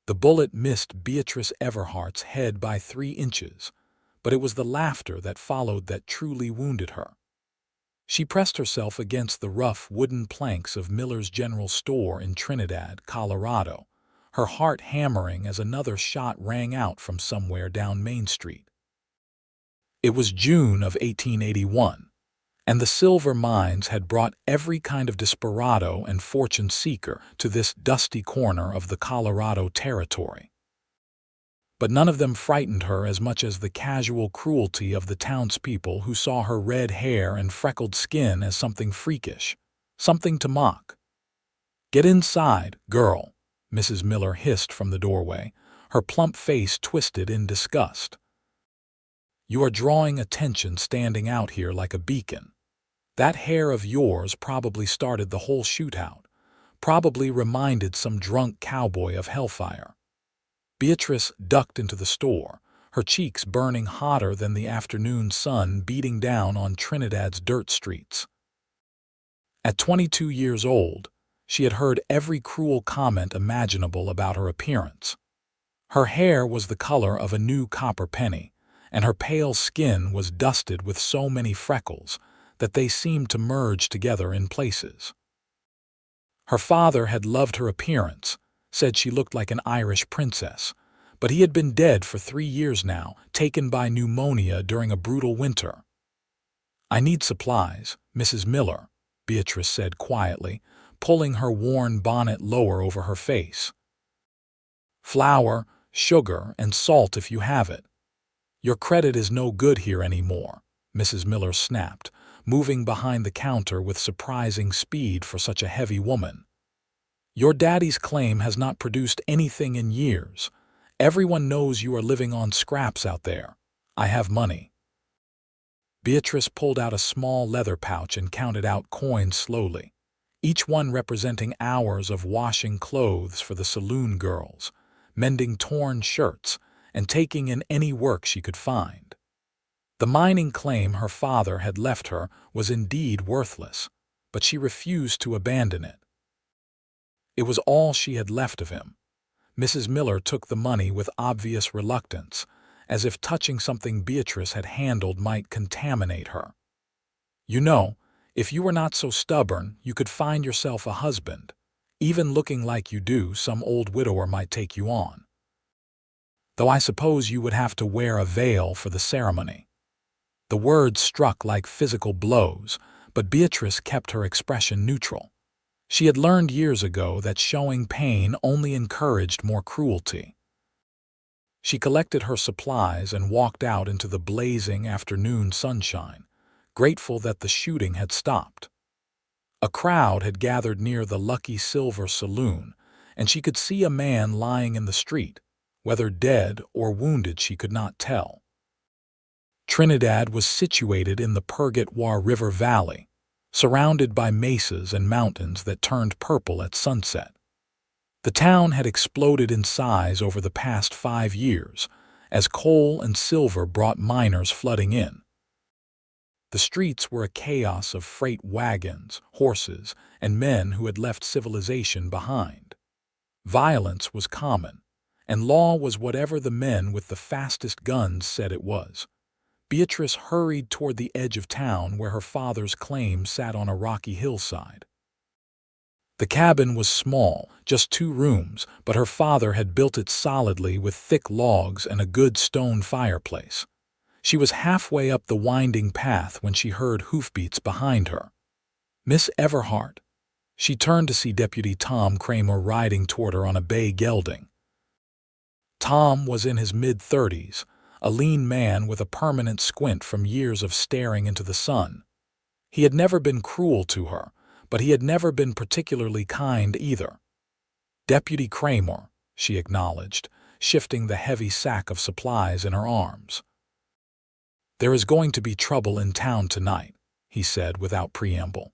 The bullet missed Beatrice Everhart's head by 3 inches, but it was the laughter that followed that truly wounded her. She pressed herself against the rough wooden planks of Miller's General Store in Trinidad, Colorado, her heart hammering as another shot rang out from somewhere down Main Street. It was June of 1881, and the silver mines had brought every kind of desperado and fortune seeker to this dusty corner of the Colorado Territory. But none of them frightened her as much as the casual cruelty of the townspeople who saw her red hair and freckled skin as something freakish, something to mock. "Get inside, girl," Mrs. Miller hissed from the doorway, her plump face twisted in disgust. "You are drawing attention standing out here like a beacon. That hair of yours probably started the whole shootout, probably reminded some drunk cowboy of hellfire." Beatrice ducked into the store, her cheeks burning hotter than the afternoon sun beating down on Trinidad's dirt streets. At 22 years old, she had heard every cruel comment imaginable about her appearance. Her hair was the color of a new copper penny, and her pale skin was dusted with so many freckles that they seemed to merge together in places. Her father had loved her appearance, said she looked like an Irish princess, but he had been dead for 3 years now, taken by pneumonia during a brutal winter. "I need supplies, Mrs. Miller," Beatrice said quietly, pulling her worn bonnet lower over her face. "Flour, sugar, and salt if you have it." "Your credit is no good here anymore," Mrs. Miller snapped, moving behind the counter with surprising speed for such a heavy woman. "Your daddy's claim has not produced anything in years. Everyone knows you are living on scraps out there. I have money." Beatrice pulled out a small leather pouch and counted out coins slowly, each one representing hours of washing clothes for the saloon girls, mending torn shirts, and taking in any work she could find. The mining claim her father had left her was indeed worthless, but she refused to abandon it. It was all she had left of him. Mrs. Miller took the money with obvious reluctance, as if touching something Beatrice had handled might contaminate her. "You know, if you were not so stubborn, you could find yourself a husband. Even looking like you do, some old widower might take you on. Though I suppose you would have to wear a veil for the ceremony." The words struck like physical blows, but Beatrice kept her expression neutral. She had learned years ago that showing pain only encouraged more cruelty. She collected her supplies and walked out into the blazing afternoon sunshine, grateful that the shooting had stopped. A crowd had gathered near the Lucky Silver Saloon, and she could see a man lying in the street, whether dead or wounded she could not tell. Trinidad was situated in the Purgatoire River Valley, surrounded by mesas and mountains that turned purple at sunset. The town had exploded in size over the past 5 years, as coal and silver brought miners flooding in. The streets were a chaos of freight wagons, horses, and men who had left civilization behind. Violence was common, and law was whatever the men with the fastest guns said it was. Beatrice hurried toward the edge of town where her father's claim sat on a rocky hillside. The cabin was small, just 2 rooms, but her father had built it solidly with thick logs and a good stone fireplace. She was halfway up the winding path when she heard hoofbeats behind her. "Miss Everhart." She turned to see Deputy Tom Kramer riding toward her on a bay gelding. Tom was in his mid-30s, a lean man with a permanent squint from years of staring into the sun. He had never been cruel to her, but he had never been particularly kind either. "Deputy Kramer," she acknowledged, shifting the heavy sack of supplies in her arms. "There is going to be trouble in town tonight," he said without preamble.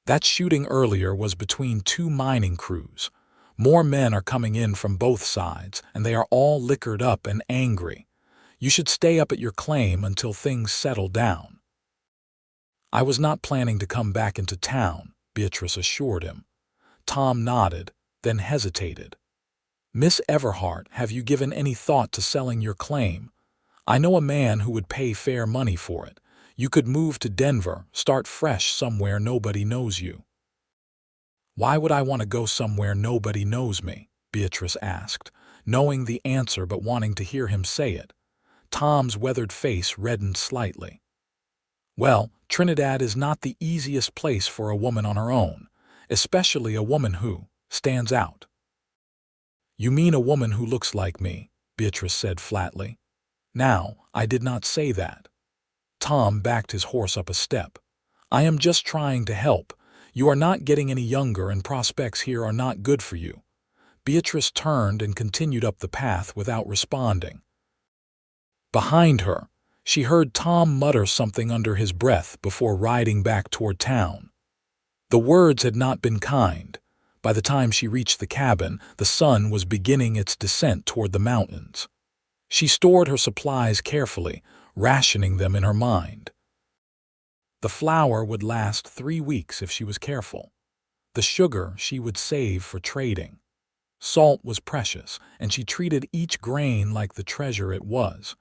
"That shooting earlier was between 2 mining crews. More men are coming in from both sides, and they are all liquored up and angry. You should stay up at your claim until things settle down." "I was not planning to come back into town," Beatrice assured him. Tom nodded, then hesitated. Miss Everhart, have you given any thought to selling your claim? I know a man who would pay fair money for it. You could move to Denver, start fresh somewhere nobody knows you." "Why would I want to go somewhere nobody knows me?" Beatrice asked, knowing the answer but wanting to hear him say it. Tom's weathered face reddened slightly. "Well, Trinidad is not the easiest place for a woman on her own, especially a woman who stands out." "You mean a woman who looks like me," Beatrice said flatly. "Now, I did not say that." Tom backed his horse up a step. "I am just trying to help. You are not getting any younger and prospects here are not good for you." Beatrice turned and continued up the path without responding. Behind her, she heard Tom mutter something under his breath before riding back toward town. The words had not been kind. By the time she reached the cabin, the sun was beginning its descent toward the mountains. She stored her supplies carefully, rationing them in her mind. The flour would last 3 weeks if she was careful. The sugar she would save for trading. Salt was precious, and she treated each grain like the treasure it was.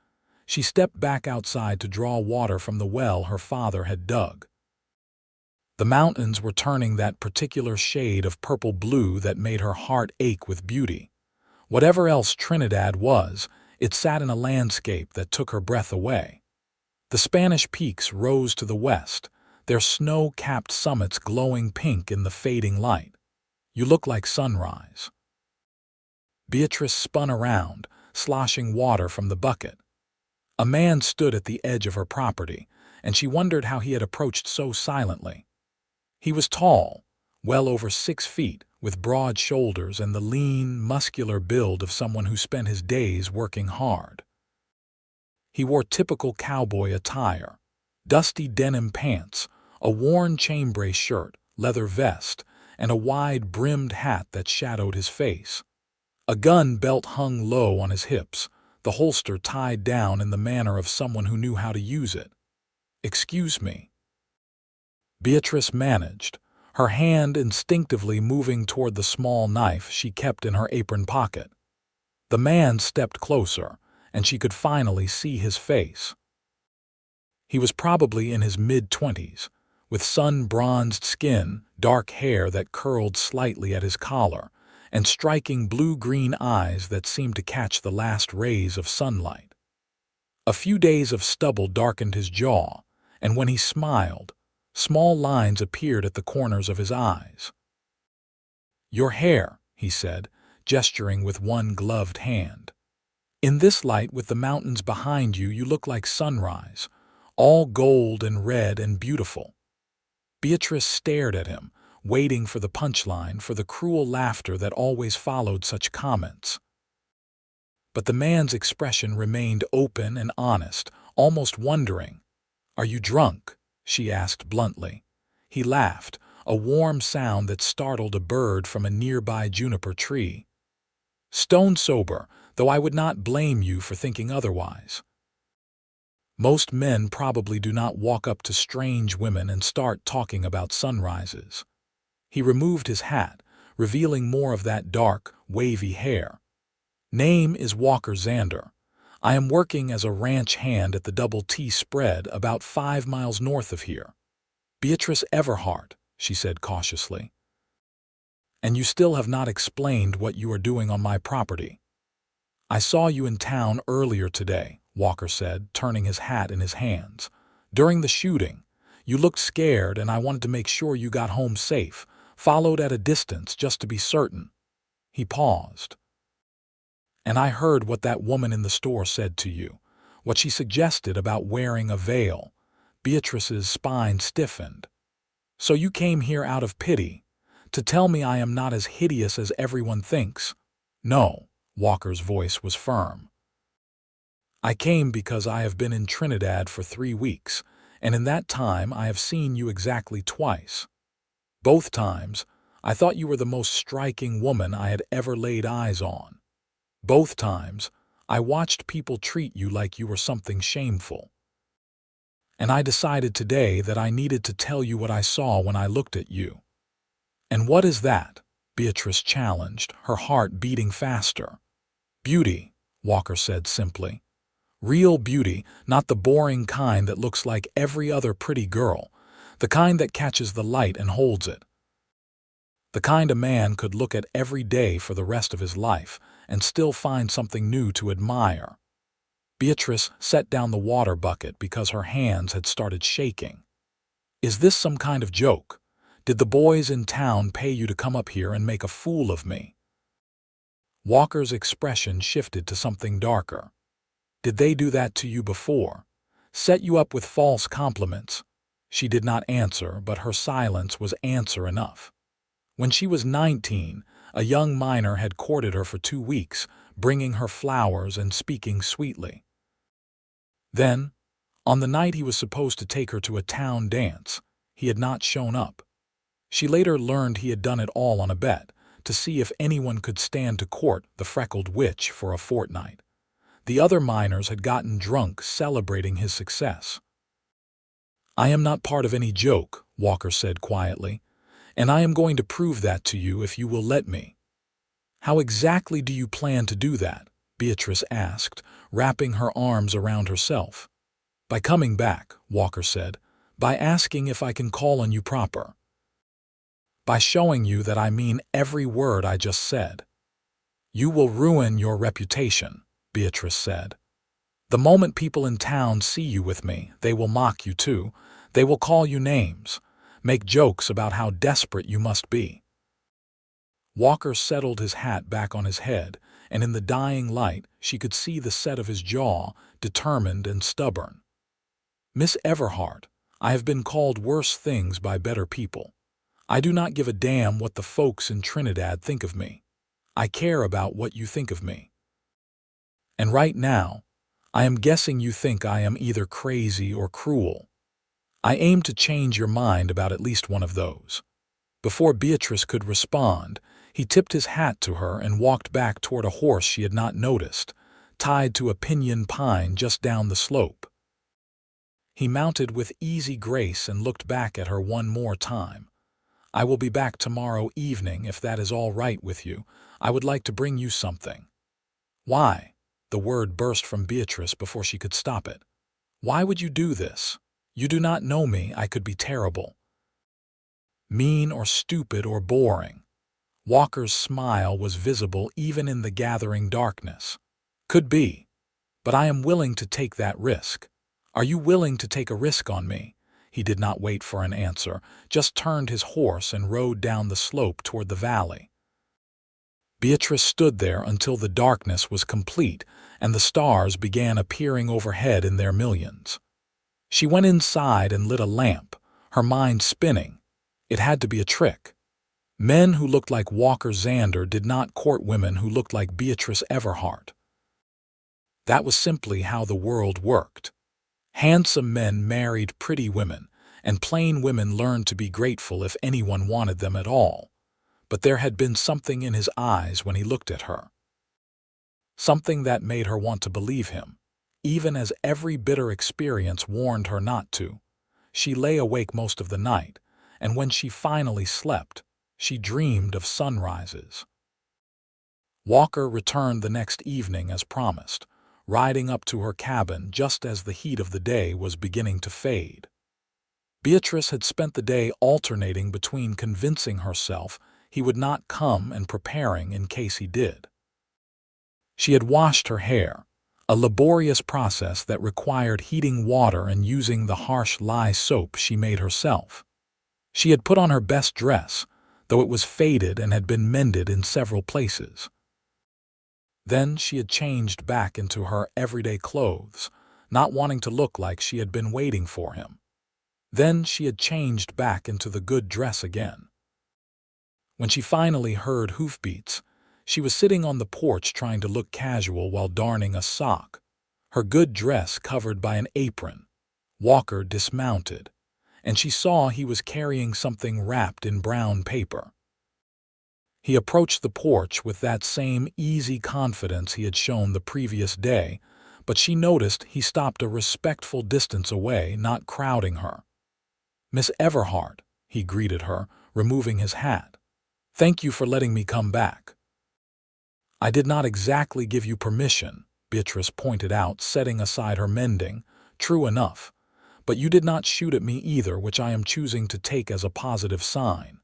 She stepped back outside to draw water from the well her father had dug. The mountains were turning that particular shade of purple-blue that made her heart ache with beauty. Whatever else Trinidad was, it sat in a landscape that took her breath away. The Spanish peaks rose to the west, their snow-capped summits glowing pink in the fading light. "You look like sunrise." Beatrice spun around, sloshing water from the bucket. A man stood at the edge of her property, and she wondered how he had approached so silently. He was tall, well over 6 feet, with broad shoulders and the lean, muscular build of someone who spent his days working hard. He wore typical cowboy attire: dusty denim pants, a worn chambray shirt, leather vest, and a wide-brimmed hat that shadowed his face. A gun belt hung low on his hips, the holster tied down in the manner of someone who knew how to use it. "Excuse me." Beatrice managed, her hand instinctively moving toward the small knife she kept in her apron pocket. The man stepped closer, and she could finally see his face. He was probably in his mid-20s, with sun-bronzed skin, dark hair that curled slightly at his collar, and striking blue-green eyes that seemed to catch the last rays of sunlight. A few days of stubble darkened his jaw, and when he smiled, small lines appeared at the corners of his eyes. "Your hair," he said, gesturing with one gloved hand. "In this light with the mountains behind you, you look like sunrise, all gold and red and beautiful." Beatrice stared at him, waiting for the punchline, for the cruel laughter that always followed such comments. But the man's expression remained open and honest, almost wondering. "Are you drunk?" she asked bluntly. He laughed, a warm sound that startled a bird from a nearby juniper tree. "Stone sober, though I would not blame you for thinking otherwise." Most men probably do not walk up to strange women and start talking about sunrises. He removed his hat, revealing more of that dark, wavy hair. "Name is Walker Xander. I am working as a ranch hand at the Double T spread about 5 miles north of here." "Beatrice Everhart," she said cautiously. "And you still have not explained what you are doing on my property." "I saw you in town earlier today," Walker said, turning his hat in his hands. "During the shooting, you looked scared and I wanted to make sure you got home safe, followed at a distance just to be certain." He paused. "And I heard what that woman in the store said to you, what she suggested about wearing a veil." Beatrice's spine stiffened. "So you came here out of pity, to tell me I am not as hideous as everyone thinks?" "No," Walker's voice was firm. "I came because I have been in Trinidad for 3 weeks, and in that time I have seen you exactly twice. Both times, I thought you were the most striking woman I had ever laid eyes on. Both times, I watched people treat you like you were something shameful. And I decided today that I needed to tell you what I saw when I looked at you." "And what is that?" Beatrice challenged, her heart beating faster. Beauty, Walker said simply. Real beauty, not the boring kind that looks like every other pretty girl, the kind that catches the light and holds it. The kind a man could look at every day for the rest of his life and still find something new to admire. Beatrice set down the water bucket because her hands had started shaking. Is this some kind of joke? Did the boys in town pay you to come up here and make a fool of me? Walker's expression shifted to something darker. Did they do that to you before? Set you up with false compliments? She did not answer, but her silence was answer enough. When she was 19, a young miner had courted her for 2 weeks, bringing her flowers and speaking sweetly. Then, on the night he was supposed to take her to a town dance, he had not shown up. She later learned he had done it all on a bet, to see if anyone could stand to court the freckled witch for a fortnight. The other miners had gotten drunk celebrating his success. I am not part of any joke, Walker said quietly, and I am going to prove that to you if you will let me. How exactly do you plan to do that? Beatrice asked, wrapping her arms around herself. By coming back, Walker said, by asking if I can call on you proper. By showing you that I mean every word I just said. You will ruin your reputation, Beatrice said. The moment people in town see you with me, they will mock you too. They will call you names, make jokes about how desperate you must be. Walker settled his hat back on his head, and in the dying light she could see the set of his jaw, determined and stubborn. Miss Everhart, I have been called worse things by better people. I do not give a damn what the folks in Trinidad think of me. I care about what you think of me. And right now, I am guessing you think I am either crazy or cruel. I aim to change your mind about at least one of those. Before Beatrice could respond, he tipped his hat to her and walked back toward a horse she had not noticed, tied to a pinyon pine just down the slope. He mounted with easy grace and looked back at her one more time. I will be back tomorrow evening if that is all right with you. I would like to bring you something. Why? The word burst from Beatrice before she could stop it. Why would you do this? You do not know me. I could be terrible. Mean or stupid or boring. Walker's smile was visible even in the gathering darkness. Could be. But I am willing to take that risk. Are you willing to take a risk on me? He did not wait for an answer, just turned his horse and rode down the slope toward the valley. Beatrice stood there until the darkness was complete and the stars began appearing overhead in their millions. She went inside and lit a lamp, her mind spinning. It had to be a trick. Men who looked like Walker Xander did not court women who looked like Beatrice Everhart. That was simply how the world worked. Handsome men married pretty women, and plain women learned to be grateful if anyone wanted them at all. But there had been something in his eyes when he looked at her. Something that made her want to believe him, even as every bitter experience warned her not to. She lay awake most of the night, and when she finally slept, she dreamed of sunrises. Walker returned the next evening as promised, riding up to her cabin just as the heat of the day was beginning to fade. Beatrice had spent the day alternating between convincing herself he would not come and preparing in case he did. She had washed her hair, a laborious process that required heating water and using the harsh lye soap she made herself. She had put on her best dress, though it was faded and had been mended in several places. Then she had changed back into her everyday clothes, not wanting to look like she had been waiting for him. Then she had changed back into the good dress again. When she finally heard hoofbeats, she was sitting on the porch trying to look casual while darning a sock, her good dress covered by an apron. Walker dismounted, and she saw he was carrying something wrapped in brown paper. He approached the porch with that same easy confidence he had shown the previous day, but she noticed he stopped a respectful distance away, not crowding her. "Miss Everhart," he greeted her, removing his hat. Thank you for letting me come back. I did not exactly give you permission, Beatrice pointed out, setting aside her mending. True enough. But you did not shoot at me either, which I am choosing to take as a positive sign.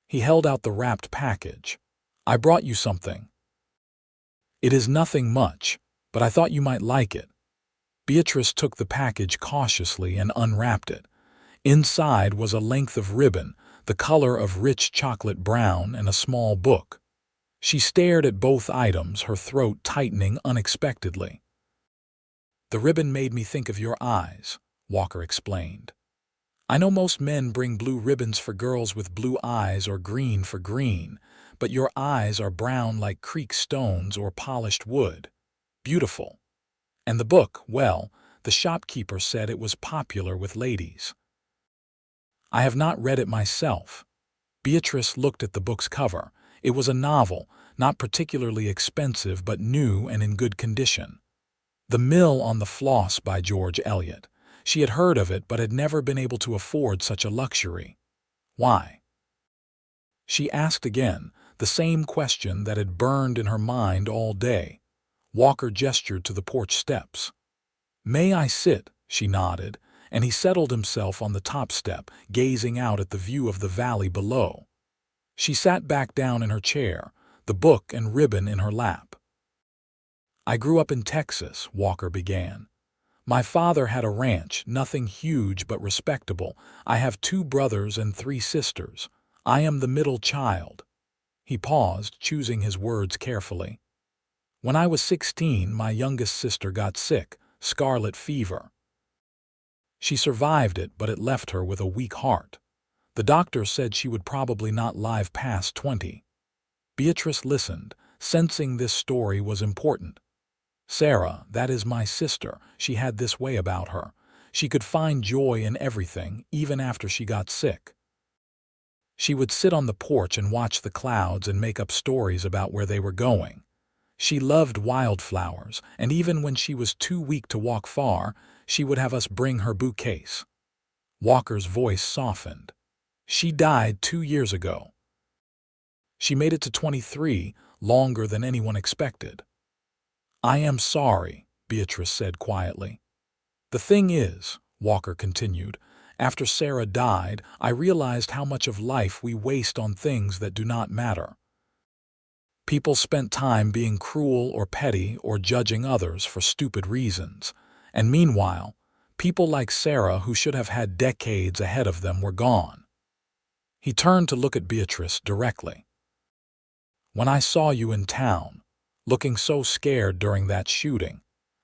He held out the wrapped package. I brought you something. It is nothing much, but I thought you might like it. Beatrice took the package cautiously and unwrapped it. Inside was a length of ribbon, the color of rich chocolate brown, and a small book. She stared at both items, her throat tightening unexpectedly. The ribbon made me think of your eyes, Walker explained. I know most men bring blue ribbons for girls with blue eyes or green for green, but your eyes are brown like creek stones or polished wood. Beautiful. And the book, well, the shopkeeper said it was popular with ladies. I have not read it myself. Beatrice looked at the book's cover. It was a novel, not particularly expensive but new and in good condition. The Mill on the Floss by George Eliot. She had heard of it but had never been able to afford such a luxury. Why? She asked again, the same question that had burned in her mind all day. Walker gestured to the porch steps. May I sit? She nodded, and he settled himself on the top step, gazing out at the view of the valley below. She sat back down in her chair, the book and ribbon in her lap. I grew up in Texas, Walker began. My father had a ranch, nothing huge but respectable. I have 2 brothers and 3 sisters. I am the middle child. He paused, choosing his words carefully. When I was 16, my youngest sister got sick, scarlet fever. She survived it, but it left her with a weak heart. The doctor said she would probably not live past 20. Beatrice listened, sensing this story was important. Sarah, that is my sister, she had this way about her. She could find joy in everything, even after she got sick. She would sit on the porch and watch the clouds and make up stories about where they were going. She loved wildflowers, and even when she was too weak to walk far, she would have us bring her bouquets. Walker's voice softened. She died 2 years ago. She made it to 23, longer than anyone expected. I am sorry, Beatrice said quietly. The thing is, Walker continued, after Sarah died, I realized how much of life we waste on things that do not matter. People spent time being cruel or petty or judging others for stupid reasons, and meanwhile, people like Sarah who should have had decades ahead of them were gone. He turned to look at Beatrice directly. When I saw you in town, looking so scared during that shooting,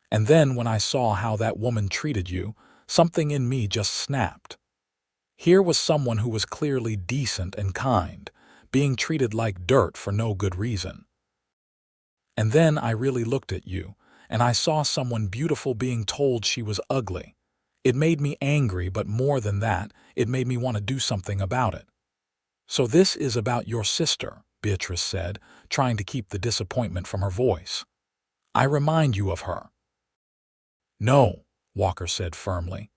and then when I saw how that woman treated you, something in me just snapped. Here was someone who was clearly decent and kind, being treated like dirt for no good reason. And then I really looked at you, and I saw someone beautiful being told she was ugly. It made me angry, but more than that, it made me want to do something about it. So this is about your sister, Beatrice said, trying to keep the disappointment from her voice. I remind you of her. No, Walker said firmly.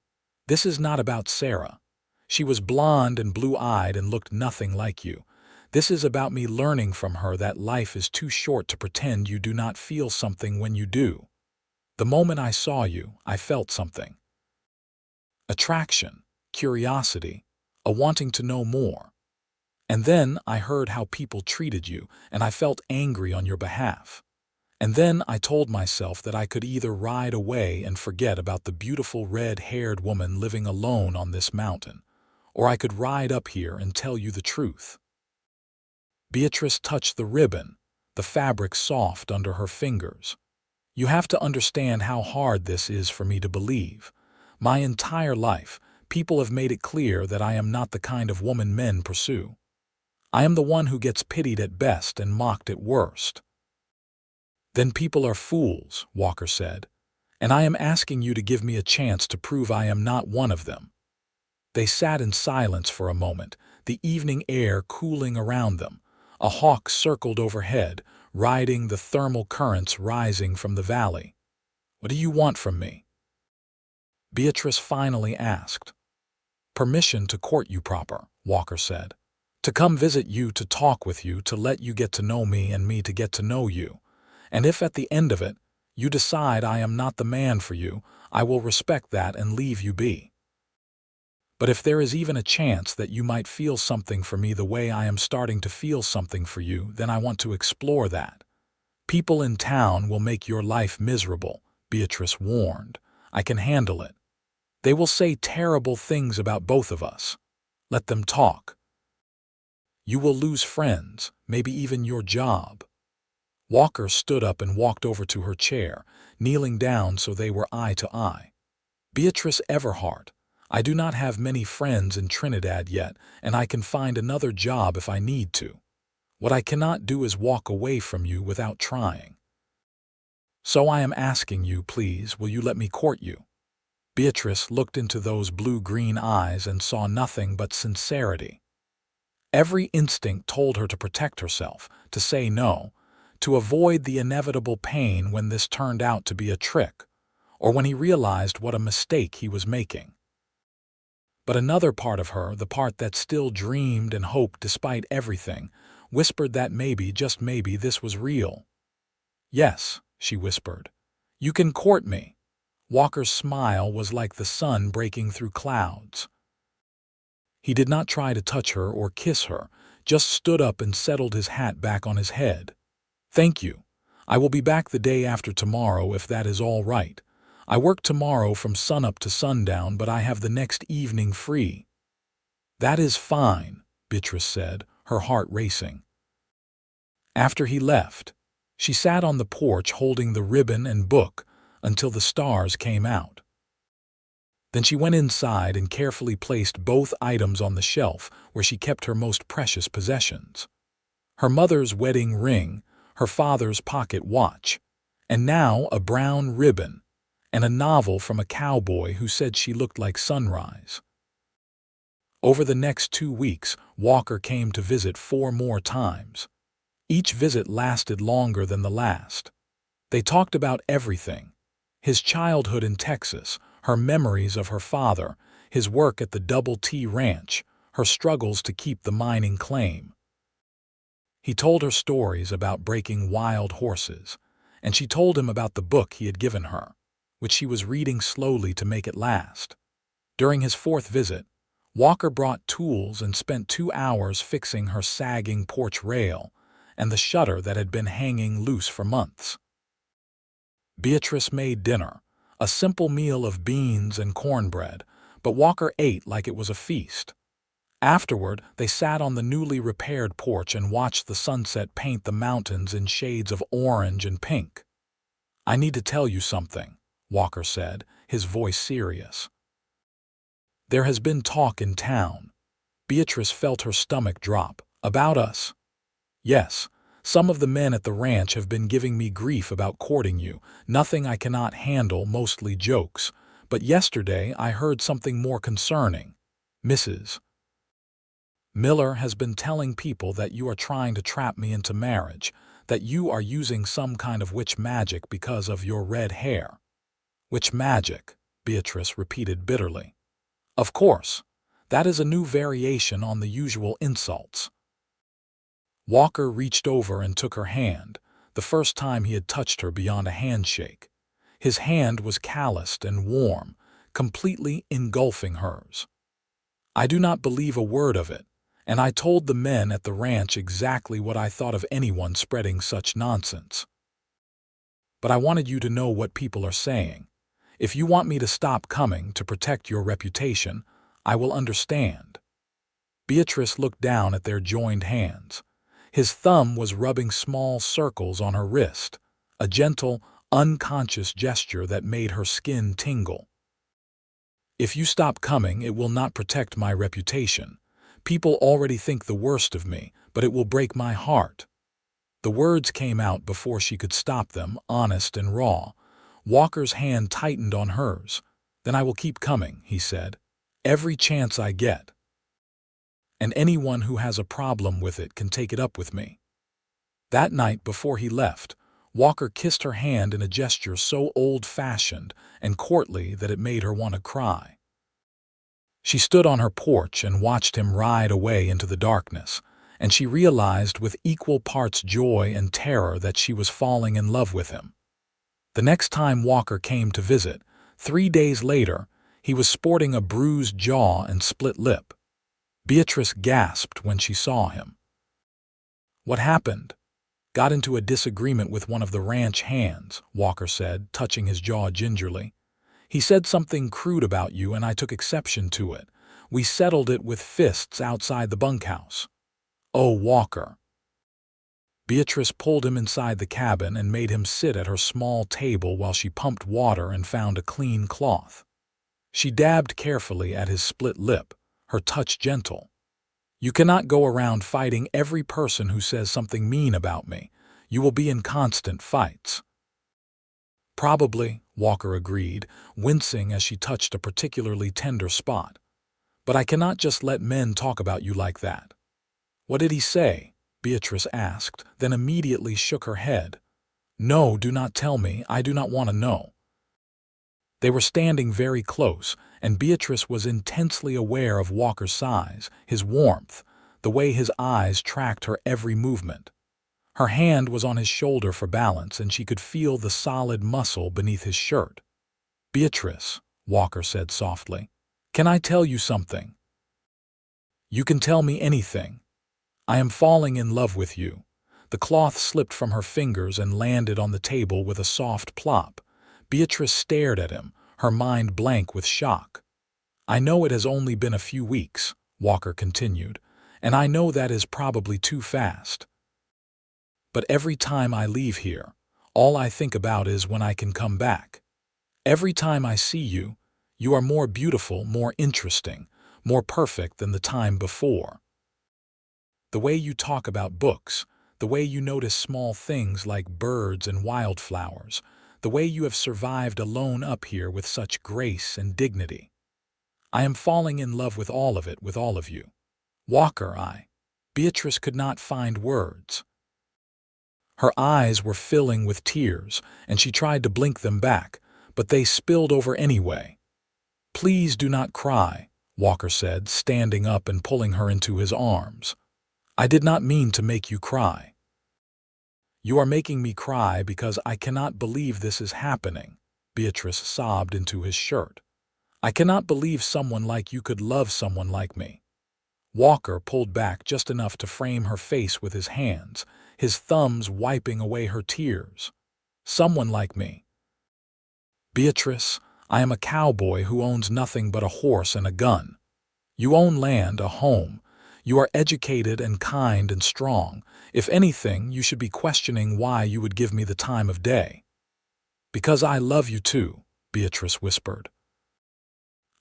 This is not about Sarah. She was blonde and blue-eyed and looked nothing like you. This is about me learning from her that life is too short to pretend you do not feel something when you do. The moment I saw you, I felt something. Attraction, curiosity, a wanting to know more. And then I heard how people treated you, and I felt angry on your behalf. And then I told myself that I could either ride away and forget about the beautiful red-haired woman living alone on this mountain, or I could ride up here and tell you the truth. Beatrice touched the ribbon, the fabric soft under her fingers. You have to understand how hard this is for me to believe. My entire life, people have made it clear that I am not the kind of woman men pursue. I am the one who gets pitied at best and mocked at worst. Then people are fools, Walker said, and I am asking you to give me a chance to prove I am not one of them. They sat in silence for a moment, the evening air cooling around them. A hawk circled overhead, riding the thermal currents rising from the valley. What do you want from me? Beatrice finally asked. Permission to court you proper, Walker said. To come visit you, to talk with you, to let you get to know me and me to get to know you. And if at the end of it, you decide I am not the man for you, I will respect that and leave you be. But if there is even a chance that you might feel something for me the way I am starting to feel something for you, then I want to explore that. People in town will make your life miserable, Beatrice warned. I can handle it. They will say terrible things about both of us. Let them talk. You will lose friends, maybe even your job. Walker stood up and walked over to her chair, kneeling down so they were eye to eye. Beatrice Everhart, I do not have many friends in Trinidad yet, and I can find another job if I need to. What I cannot do is walk away from you without trying. So I am asking you, please, will you let me court you? Beatrice looked into those blue-green eyes and saw nothing but sincerity. Every instinct told her to protect herself, to say no, to avoid the inevitable pain when this turned out to be a trick, or when he realized what a mistake he was making. But another part of her, the part that still dreamed and hoped despite everything, whispered that maybe, just maybe, this was real. Yes, she whispered. You can court me. Walker's smile was like the sun breaking through clouds. He did not try to touch her or kiss her, just stood up and settled his hat back on his head. Thank you. I will be back the day after tomorrow if that is all right. I work tomorrow from sunup to sundown, but I have the next evening free. That is fine, Beatrice said, her heart racing. After he left, she sat on the porch holding the ribbon and book until the stars came out. Then she went inside and carefully placed both items on the shelf where she kept her most precious possessions. Her mother's wedding ring, her father's pocket watch, and now a brown ribbon, and a novel from a cowboy who said she looked like sunrise. Over the next 2 weeks, Walker came to visit 4 more times. Each visit lasted longer than the last. They talked about everything: his childhood in Texas, her memories of her father, his work at the Double T Ranch, her struggles to keep the mining claim. He told her stories about breaking wild horses, and she told him about the book he had given her, which she was reading slowly to make it last. During his 4th visit, Walker brought tools and spent 2 hours fixing her sagging porch rail and the shutter that had been hanging loose for months. Beatrice made dinner, a simple meal of beans and cornbread, but Walker ate like it was a feast. Afterward, they sat on the newly repaired porch and watched the sunset paint the mountains in shades of orange and pink. I need to tell you something, Walker said, his voice serious. There has been talk in town. Beatrice felt her stomach drop. About us. Yes, some of the men at the ranch have been giving me grief about courting you, nothing I cannot handle, mostly jokes. But yesterday I heard something more concerning. Mrs. Miller has been telling people that you are trying to trap me into marriage, that you are using some kind of witch magic because of your red hair. Witch magic, Beatrice repeated bitterly. Of course, that is a new variation on the usual insults. Walker reached over and took her hand, the first time he had touched her beyond a handshake. His hand was calloused and warm, completely engulfing hers. I do not believe a word of it, and I told the men at the ranch exactly what I thought of anyone spreading such nonsense. But I wanted you to know what people are saying. If you want me to stop coming to protect your reputation, I will understand. Beatrice looked down at their joined hands. His thumb was rubbing small circles on her wrist, a gentle, unconscious gesture that made her skin tingle. If you stop coming, it will not protect my reputation. People already think the worst of me, but it will break my heart. The words came out before she could stop them, honest and raw. Walker's hand tightened on hers. Then I will keep coming, he said. Every chance I get. And anyone who has a problem with it can take it up with me. That night before he left, Walker kissed her hand in a gesture so old-fashioned and courtly that it made her want to cry. She stood on her porch and watched him ride away into the darkness, and she realized with equal parts joy and terror that she was falling in love with him. The next time Walker came to visit, 3 days later, he was sporting a bruised jaw and split lip. Beatrice gasped when she saw him. "What happened?" "Got into a disagreement with one of the ranch hands," Walker said, touching his jaw gingerly. "He said something crude about you and I took exception to it. We settled it with fists outside the bunkhouse." "Oh, Walker." Beatrice pulled him inside the cabin and made him sit at her small table while she pumped water and found a clean cloth. She dabbed carefully at his split lip, her touch gentle. "You cannot go around fighting every person who says something mean about me. You will be in constant fights." "Probably," Walker agreed, wincing as she touched a particularly tender spot. "But I cannot just let men talk about you like that." "What did he say?" Beatrice asked, then immediately shook her head. "No, do not tell me. I do not want to know." They were standing very close, and Beatrice was intensely aware of Walker's size, his warmth, the way his eyes tracked her every movement. Her hand was on his shoulder for balance, and she could feel the solid muscle beneath his shirt. "Beatrice," Walker said softly, "can I tell you something?" "You can tell me anything. I am falling in love with you." The cloth slipped from her fingers and landed on the table with a soft plop. Beatrice stared at him, her mind blank with shock. "I know it has only been a few weeks," Walker continued, "and I know that is probably too fast. But every time I leave here, all I think about is when I can come back. Every time I see you, you are more beautiful, more interesting, more perfect than the time before. The way you talk about books, the way you notice small things like birds and wildflowers, the way you have survived alone up here with such grace and dignity. I am falling in love with all of it, with all of you. Walker, Beatrice could not find words. Her eyes were filling with tears, and she tried to blink them back, but they spilled over anyway. "Please do not cry," Walker said, standing up and pulling her into his arms. "I did not mean to make you cry." "You are making me cry because I cannot believe this is happening," Beatrice sobbed into his shirt. "I cannot believe someone like you could love someone like me." Walker pulled back just enough to frame her face with his hands, his thumbs wiping away her tears. "Someone like me. Beatrice, I am a cowboy who owns nothing but a horse and a gun. You own land, a home. You are educated and kind and strong. If anything, you should be questioning why you would give me the time of day." "Because I love you too," Beatrice whispered.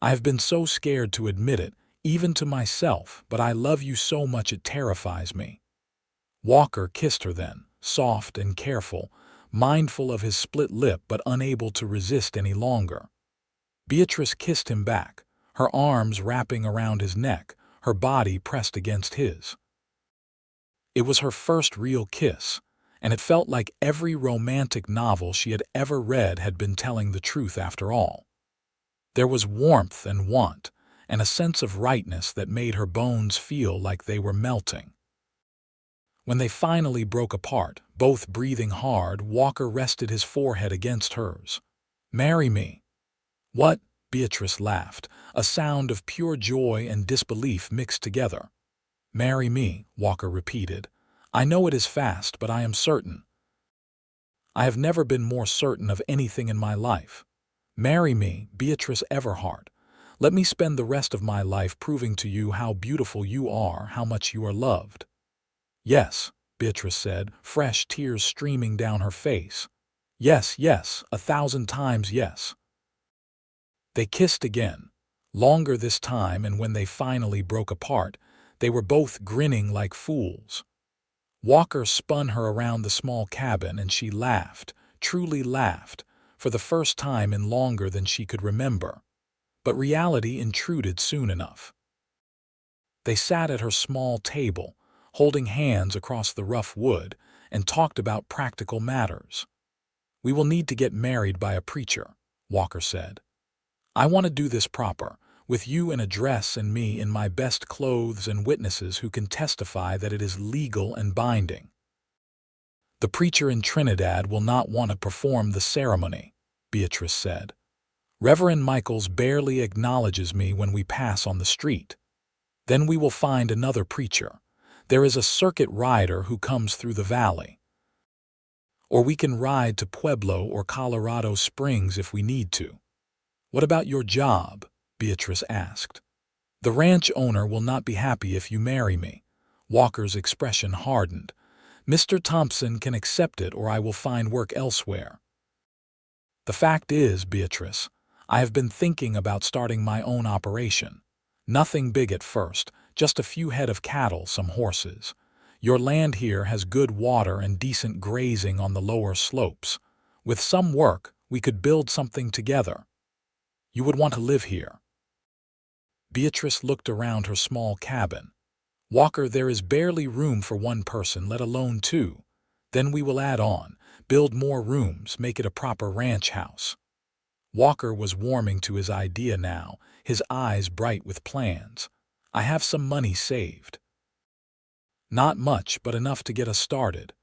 "I have been so scared to admit it, even to myself, but I love you so much it terrifies me." Walker kissed her then, soft and careful, mindful of his split lip but unable to resist any longer. Beatrice kissed him back, her arms wrapping around his neck, her body pressed against his. It was her first real kiss, and it felt like every romantic novel she had ever read had been telling the truth after all. There was warmth and want, and a sense of rightness that made her bones feel like they were melting. When they finally broke apart, both breathing hard, Walker rested his forehead against hers. "Marry me." "What?" Beatrice laughed, a sound of pure joy and disbelief mixed together. "Marry me," Walker repeated. "I know it is fast, but I am certain. I have never been more certain of anything in my life. Marry me, Beatrice Everhart. Let me spend the rest of my life proving to you how beautiful you are, how much you are loved." "Yes," Beatrice said, fresh tears streaming down her face. "Yes, yes, 1,000 times yes." They kissed again, longer this time, and when they finally broke apart, they were both grinning like fools. Walker spun her around the small cabin and she laughed, truly laughed, for the first time in longer than she could remember. But reality intruded soon enough. They sat at her small table, holding hands across the rough wood, and talked about practical matters. "We will need to get married by a preacher," Walker said. "I want to do this proper. with you in a dress and me in my best clothes and witnesses who can testify that it is legal and binding. The preacher in Trinidad will not want to perform the ceremony, Beatrice said. Reverend Michaels barely acknowledges me when we pass on the street. Then we will find another preacher. There is a circuit rider who comes through the valley. Or we can ride to Pueblo or Colorado Springs if we need to. What about your job? Beatrice asked. The ranch owner will not be happy if you marry me. Walker's expression hardened. Mr. Thompson can accept it or I will find work elsewhere. The fact is, Beatrice, I have been thinking about starting my own operation. Nothing big at first, just a few head of cattle, some horses. Your land here has good water and decent grazing on the lower slopes. With some work, we could build something together. You would want to live here. Beatrice looked around her small cabin. Walker, there is barely room for one person, let alone two. Then we will add on, build more rooms, make it a proper ranch house. Walker was warming to his idea now, his eyes bright with plans. I have some money saved. Not much, but enough to get us started.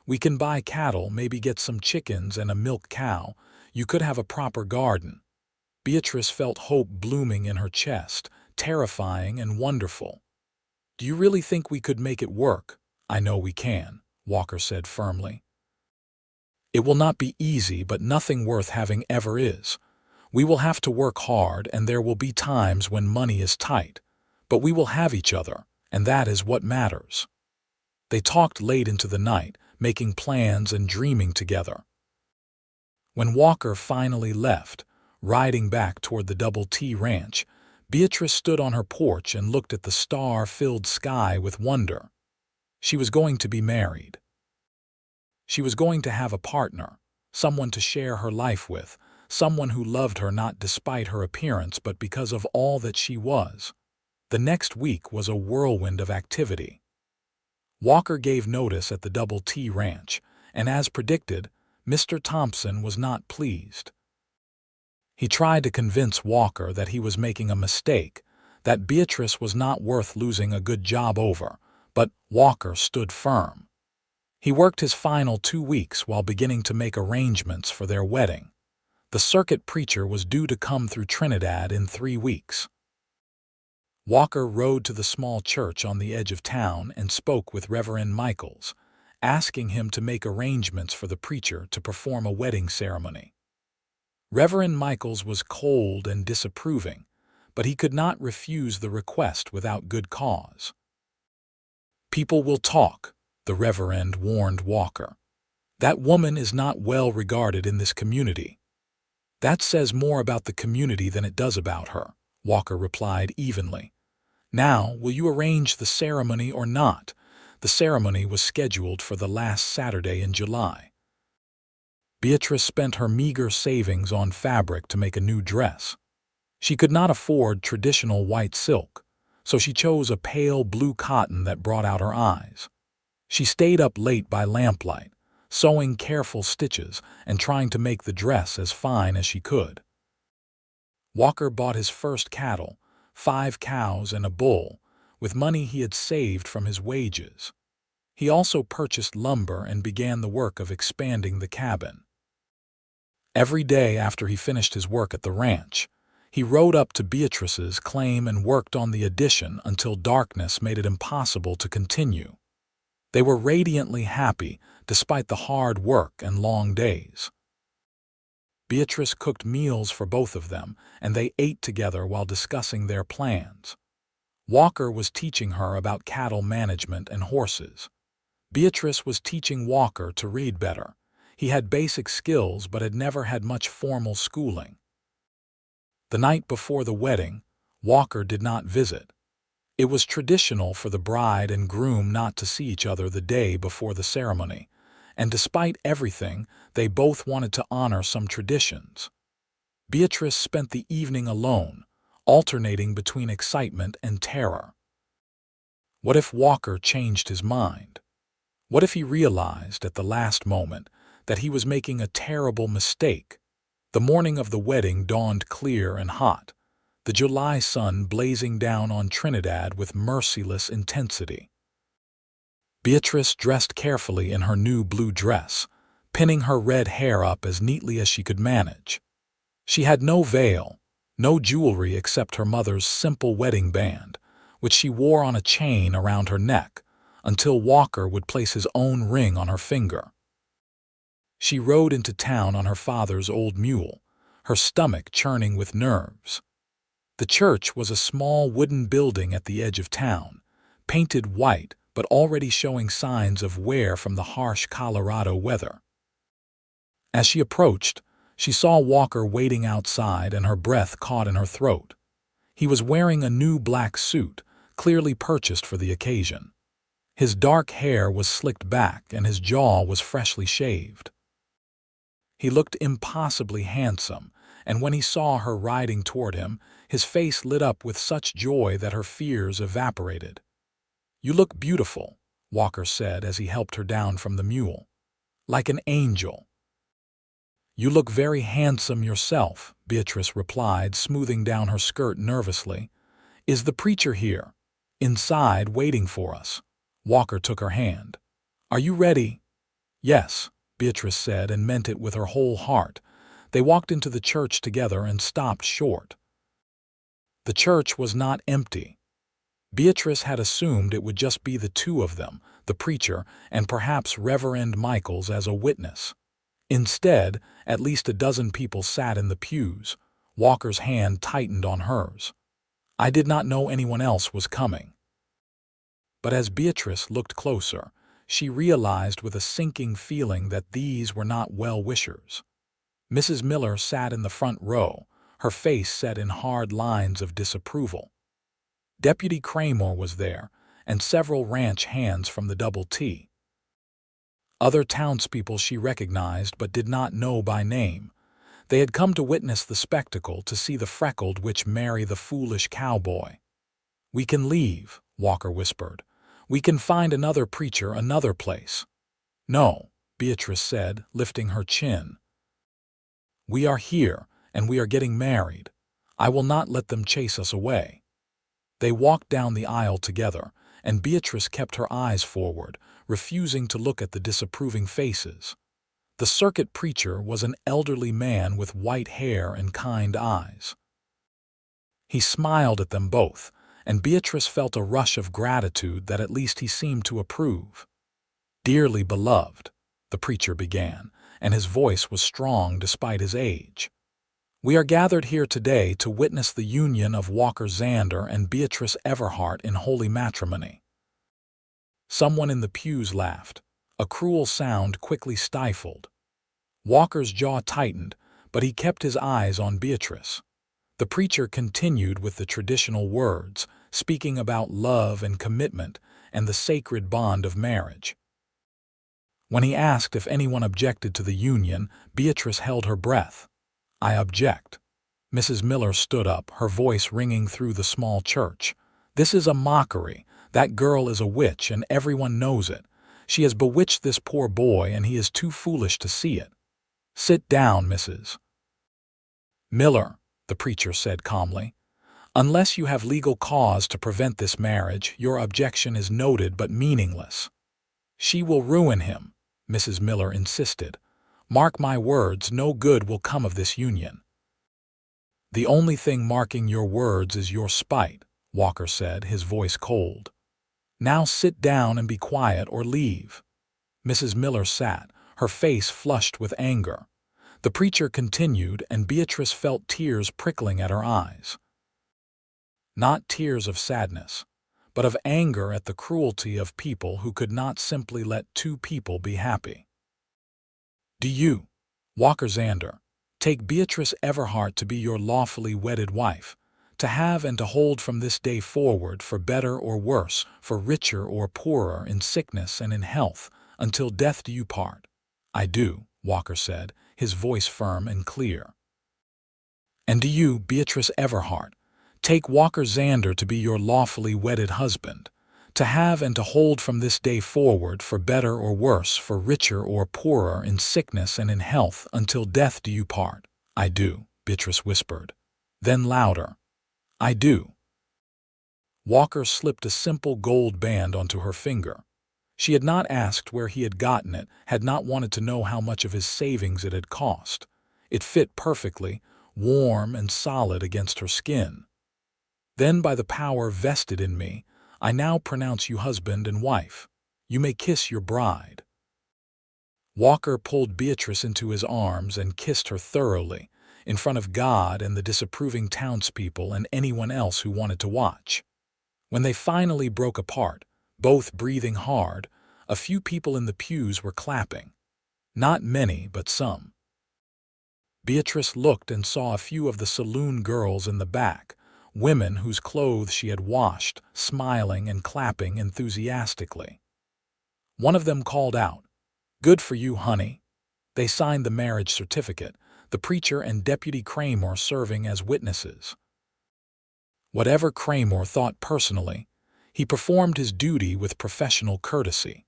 We can buy cattle, maybe get some chickens and a milk cow. You could have a proper garden. Beatrice felt hope blooming in her chest, terrifying and wonderful. Do you really think we could make it work? I know we can, Walker said firmly. It will not be easy, but nothing worth having ever is. We will have to work hard, and there will be times when money is tight. But we will have each other, and that is what matters. They talked late into the night, making plans and dreaming together. When Walker finally left, riding back toward the Double T Ranch, Beatrice stood on her porch and looked at the star-filled sky with wonder. She was going to be married. She was going to have a partner, someone to share her life with, someone who loved her not despite her appearance but because of all that she was. The next week was a whirlwind of activity. Walker gave notice at the Double T Ranch, and as predicted, Mr. Thompson was not pleased. He tried to convince Walker that he was making a mistake, that Beatrice was not worth losing a good job over, but Walker stood firm. He worked his final 2 weeks while beginning to make arrangements for their wedding. The circuit preacher was due to come through Trinidad in 3 weeks. Walker rode to the small church on the edge of town and spoke with Reverend Michaels, asking him to make arrangements for the preacher to perform a wedding ceremony. Reverend Michaels was cold and disapproving, but he could not refuse the request without good cause. People will talk, the Reverend warned Walker. That woman is not well regarded in this community. That says more about the community than it does about her, Walker replied evenly. Now, will you arrange the ceremony or not? The ceremony was scheduled for the last Saturday in July. Beatrice spent her meager savings on fabric to make a new dress. She could not afford traditional white silk, so she chose a pale blue cotton that brought out her eyes. She stayed up late by lamplight, sewing careful stitches and trying to make the dress as fine as she could. Walker bought his first cattle, 5 cows and a bull, with money he had saved from his wages. He also purchased lumber and began the work of expanding the cabin. Every day after he finished his work at the ranch, he rode up to Beatrice's claim and worked on the addition until darkness made it impossible to continue. They were radiantly happy despite the hard work and long days. Beatrice cooked meals for both of them, and they ate together while discussing their plans. Walker was teaching her about cattle management and horses. Beatrice was teaching Walker to read better. He had basic skills but had never had much formal schooling. The night before the wedding, Walker did not visit. It was traditional for the bride and groom not to see each other the day before the ceremony, and despite everything, they both wanted to honor some traditions. Beatrice spent the evening alone, alternating between excitement and terror. What if Walker changed his mind? What if he realized at the last moment that he was making a terrible mistake? The morning of the wedding dawned clear and hot. the July sun blazing down on Trinidad with merciless intensity. Beatrice dressed carefully in her new blue dress, pinning her red hair up as neatly as she could manage. She had no veil, no jewelry except her mother's simple wedding band, which she wore on a chain around her neck, until Walker would place his own ring on her finger. She rode into town on her father's old mule, her stomach churning with nerves. The church was a small wooden building at the edge of town, painted white but already showing signs of wear from the harsh Colorado weather. As she approached, she saw Walker waiting outside and her breath caught in her throat. He was wearing a new black suit, clearly purchased for the occasion. His dark hair was slicked back and his jaw was freshly shaved. He looked impossibly handsome, and when he saw her riding toward him, his face lit up with such joy that her fears evaporated. "You look beautiful," Walker said as he helped her down from the mule. "Like an angel." "You look very handsome yourself," Beatrice replied, smoothing down her skirt nervously. "Is the preacher here?" "Inside, waiting for us." Walker took her hand. "Are you ready?" "Yes," Beatrice said and meant it with her whole heart. They walked into the church together and stopped short. The church was not empty. Beatrice had assumed it would just be the two of them, the preacher and perhaps Reverend Michaels as a witness. Instead, at least a dozen people sat in the pews. Walker's hand tightened on hers. "I did not know anyone else was coming." But as Beatrice looked closer, she realized with a sinking feeling that these were not well-wishers. Mrs. Miller sat in the front row, her face set in hard lines of disapproval. Deputy Cramer was there, and several ranch hands from the Double T. Other townspeople she recognized but did not know by name. They had come to witness the spectacle, to see the freckled witch marry the foolish cowboy. "We can leave," Walker whispered. "We can find another preacher another place." "No," Beatrice said, lifting her chin. "We are here, and we are getting married. I will not let them chase us away." They walked down the aisle together, and Beatrice kept her eyes forward, refusing to look at the disapproving faces. The circuit preacher was an elderly man with white hair and kind eyes. He smiled at them both, and Beatrice felt a rush of gratitude that at least he seemed to approve. "Dearly beloved," the preacher began, and his voice was strong despite his age. "We are gathered here today to witness the union of Walker Xander and Beatrice Everhart in holy matrimony." Someone in the pews laughed, a cruel sound quickly stifled. Walker's jaw tightened, but he kept his eyes on Beatrice. The preacher continued with the traditional words, speaking about love and commitment and the sacred bond of marriage. When he asked if anyone objected to the union, Beatrice held her breath. "I object." Mrs. Miller stood up, her voice ringing through the small church. "This is a mockery. That girl is a witch, and everyone knows it. She has bewitched this poor boy, and he is too foolish to see it." "Sit down, Mrs. Miller," the preacher said calmly. "Unless you have legal cause to prevent this marriage, your objection is noted but meaningless." "She will ruin him," Mrs. Miller insisted. "Mark my words, no good will come of this union." "The only thing marking your words is your spite," Walker said, his voice cold. "Now sit down and be quiet or leave." Mrs. Miller sat, her face flushed with anger. The preacher continued, and Beatrice felt tears prickling at her eyes. Not tears of sadness, but of anger at the cruelty of people who could not simply let two people be happy. "Do you, Walker Xander, take Beatrice Everhart to be your lawfully wedded wife, to have and to hold from this day forward, for better or worse, for richer or poorer, in sickness and in health, until death do you part?" "I do," Walker said, his voice firm and clear. "And do you, Beatrice Everhart, take Walker Xander to be your lawfully wedded husband, to have and to hold from this day forward, for better or worse, for richer or poorer, in sickness and in health, until death do you part?" "I do," Beatrice whispered. Then louder, I do." Walker slipped a simple gold band onto her finger. She had not asked where he had gotten it, had not wanted to know how much of his savings it had cost. It fit perfectly, warm and solid against her skin. "Then by the power vested in me, I now pronounce you husband and wife. You may kiss your bride." Walker pulled Beatrice into his arms and kissed her thoroughly, in front of God and the disapproving townspeople and anyone else who wanted to watch. When they finally broke apart, both breathing hard, a few people in the pews were clapping. Not many, but some. Beatrice looked and saw a few of the saloon girls in the back, women whose clothes she had washed, smiling and clapping enthusiastically. One of them called out, "Good for you, honey." They signed the marriage certificate, the preacher and Deputy Cramer serving as witnesses. Whatever Cramer thought personally, he performed his duty with professional courtesy.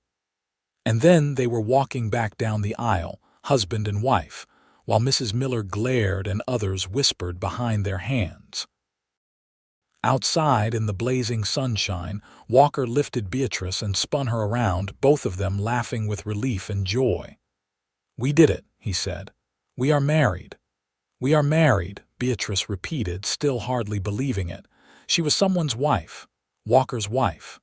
And then they were walking back down the aisle, husband and wife, while Mrs. Miller glared and others whispered behind their hands. Outside in the blazing sunshine, Walker lifted Beatrice and spun her around, both of them laughing with relief and joy. "We did it," he said. "We are married." "We are married," Beatrice repeated, still hardly believing it. She was someone's wife, Walker's wife.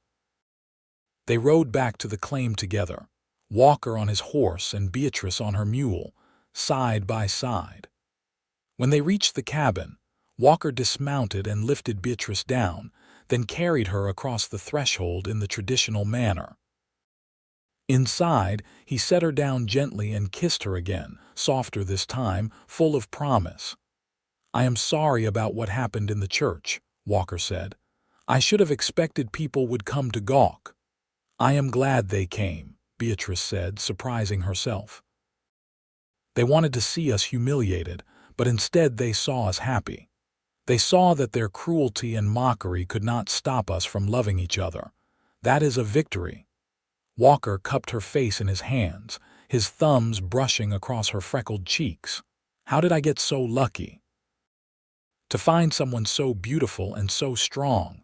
They rode back to the claim together, Walker on his horse and Beatrice on her mule, side by side. When they reached the cabin, Walker dismounted and lifted Beatrice down, then carried her across the threshold in the traditional manner. Inside, he set her down gently and kissed her again, softer this time, full of promise. "I am sorry about what happened in the church," Walker said. "I should have expected people would come to gawk." "I am glad they came," Beatrice said, surprising herself. "They wanted to see us humiliated, but instead they saw us happy. They saw that their cruelty and mockery could not stop us from loving each other. That is a victory." Walker cupped her face in his hands, his thumbs brushing across her freckled cheeks. "How did I get so lucky? To find someone so beautiful and so strong."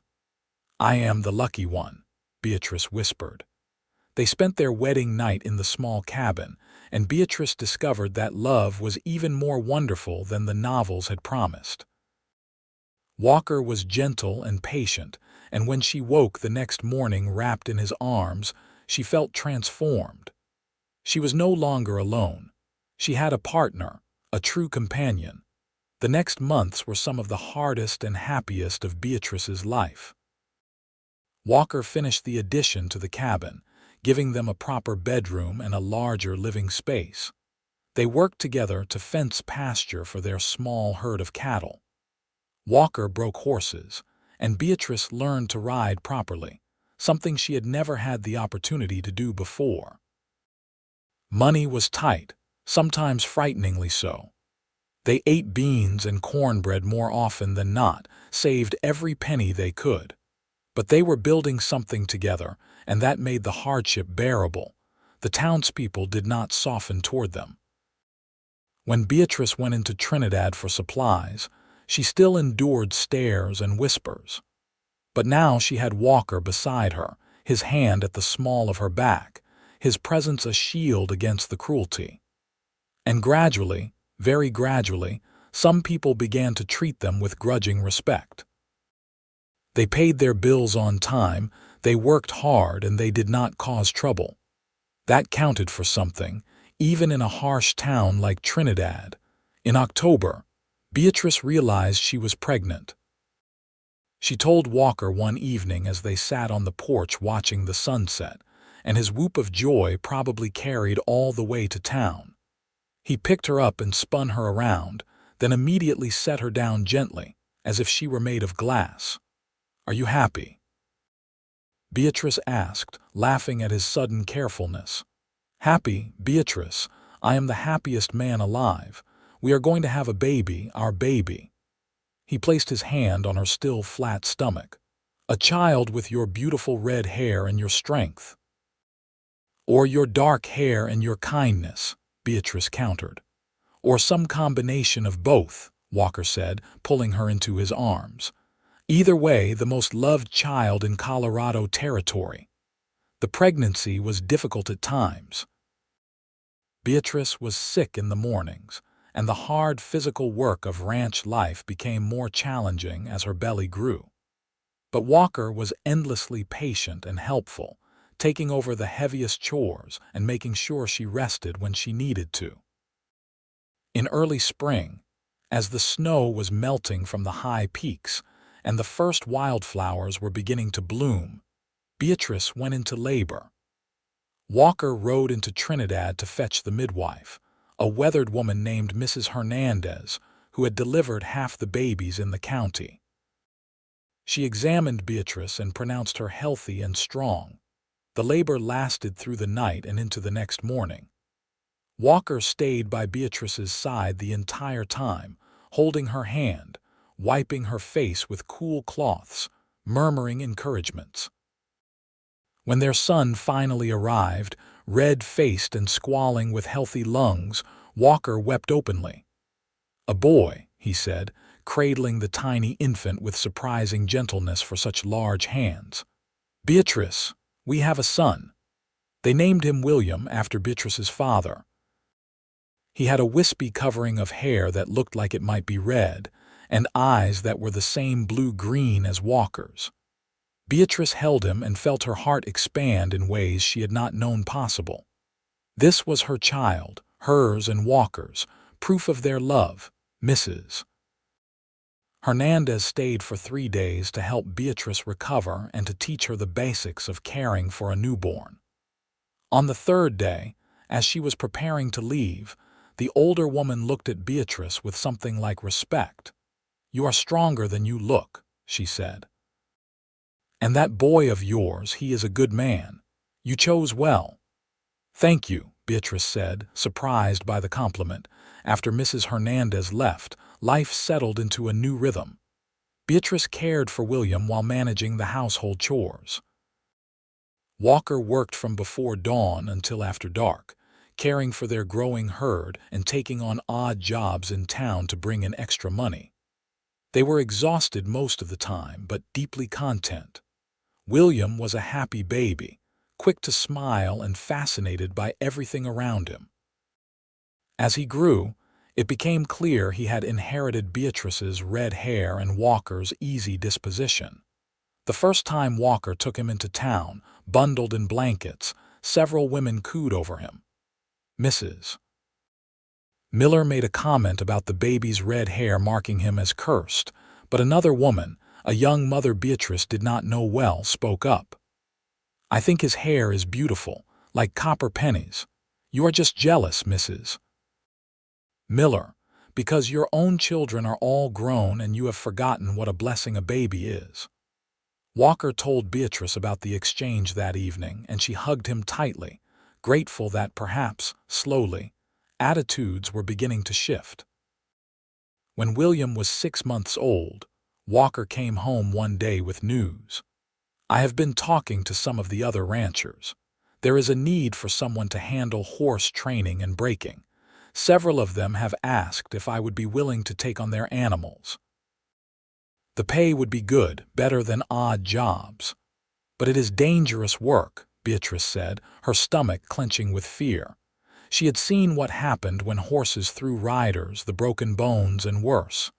"I am the lucky one," Beatrice whispered. They spent their wedding night in the small cabin, and Beatrice discovered that love was even more wonderful than the novels had promised. Walker was gentle and patient, and when she woke the next morning wrapped in his arms, she felt transformed. She was no longer alone. She had a partner, a true companion. The next months were some of the hardest and happiest of Beatrice's life. Walker finished the addition to the cabin, giving them a proper bedroom and a larger living space. They worked together to fence pasture for their small herd of cattle. Walker broke horses, and Beatrice learned to ride properly, something she had never had the opportunity to do before. Money was tight, sometimes frighteningly so. They ate beans and cornbread more often than not, saved every penny they could. But they were building something together, and that made the hardship bearable. The townspeople did not soften toward them. When Beatrice went into Trinidad for supplies, she still endured stares and whispers. But now she had Walker beside her, his hand at the small of her back, his presence a shield against the cruelty. And gradually, very gradually, some people began to treat them with grudging respect. They paid their bills on time, they worked hard, and they did not cause trouble. That counted for something, even in a harsh town like Trinidad. In October, Beatrice realized she was pregnant. She told Walker one evening as they sat on the porch watching the sunset, and his whoop of joy probably carried all the way to town. He picked her up and spun her around, then immediately set her down gently, as if she were made of glass. "Are you happy?" Beatrice asked, laughing at his sudden carefulness. "Happy, Beatrice, I am the happiest man alive. We are going to have a baby, our baby." He placed his hand on her still flat stomach. "A child with your beautiful red hair and your strength." "Or your dark hair and your kindness," Beatrice countered. "Or some combination of both," Walker said, pulling her into his arms. Either way, the most loved child in Colorado territory. The pregnancy was difficult at times. Beatrice was sick in the mornings, and the hard physical work of ranch life became more challenging as her belly grew. But Walker was endlessly patient and helpful, taking over the heaviest chores and making sure she rested when she needed to. In early spring, as the snow was melting from the high peaks and the first wildflowers were beginning to bloom, Beatrice went into labor. Walker rode into Trinidad to fetch the midwife, a weathered woman named Mrs. Hernandez, who had delivered half the babies in the county. She examined Beatrice and pronounced her healthy and strong. The labor lasted through the night and into the next morning. Walker stayed by Beatrice's side the entire time, holding her hand, wiping her face with cool cloths, murmuring encouragements. When their son finally arrived, red-faced and squalling with healthy lungs, Walker wept openly. "A boy," he said, cradling the tiny infant with surprising gentleness for such large hands. "Beatrice, we have a son." They named him William after Beatrice's father. He had a wispy covering of hair that looked like it might be red, and eyes that were the same blue-green as Walker's. Beatrice held him and felt her heart expand in ways she had not known possible. This was her child, hers and Walker's, proof of their love, Mrs. Hernandez stayed for 3 days to help Beatrice recover and to teach her the basics of caring for a newborn. On the 3rd day, as she was preparing to leave, the older woman looked at Beatrice with something like respect. "You are stronger than you look," she said. "And that boy of yours, he is a good man. You chose well." "Thank you," Beatrice said, surprised by the compliment. After Mrs. Hernandez left, life settled into a new rhythm. Beatrice cared for William while managing the household chores. Walker worked from before dawn until after dark, caring for their growing herd and taking on odd jobs in town to bring in extra money. They were exhausted most of the time, but deeply content. William was a happy baby, quick to smile and fascinated by everything around him. As he grew, it became clear he had inherited Beatrice's red hair and Walker's easy disposition. The first time Walker took him into town, bundled in blankets, several women cooed over him. Mrs. Miller made a comment about the baby's red hair marking him as cursed, but another woman, a young mother Beatrice did not know well, spoke up. "I think his hair is beautiful, like copper pennies. You are just jealous, Mrs. Miller, because your own children are all grown and you have forgotten what a blessing a baby is." Walker told Beatrice about the exchange that evening, and she hugged him tightly, grateful that perhaps, slowly, attitudes were beginning to shift. When William was 6 months old, Walker came home one day with news. "I have been talking to some of the other ranchers. There is a need for someone to handle horse training and breaking. Several of them have asked if I would be willing to take on their animals. The pay would be good, better than odd jobs. But it is dangerous work," Beatrice said, her stomach clenching with fear. She had seen what happened when horses threw riders, the broken bones, and worse.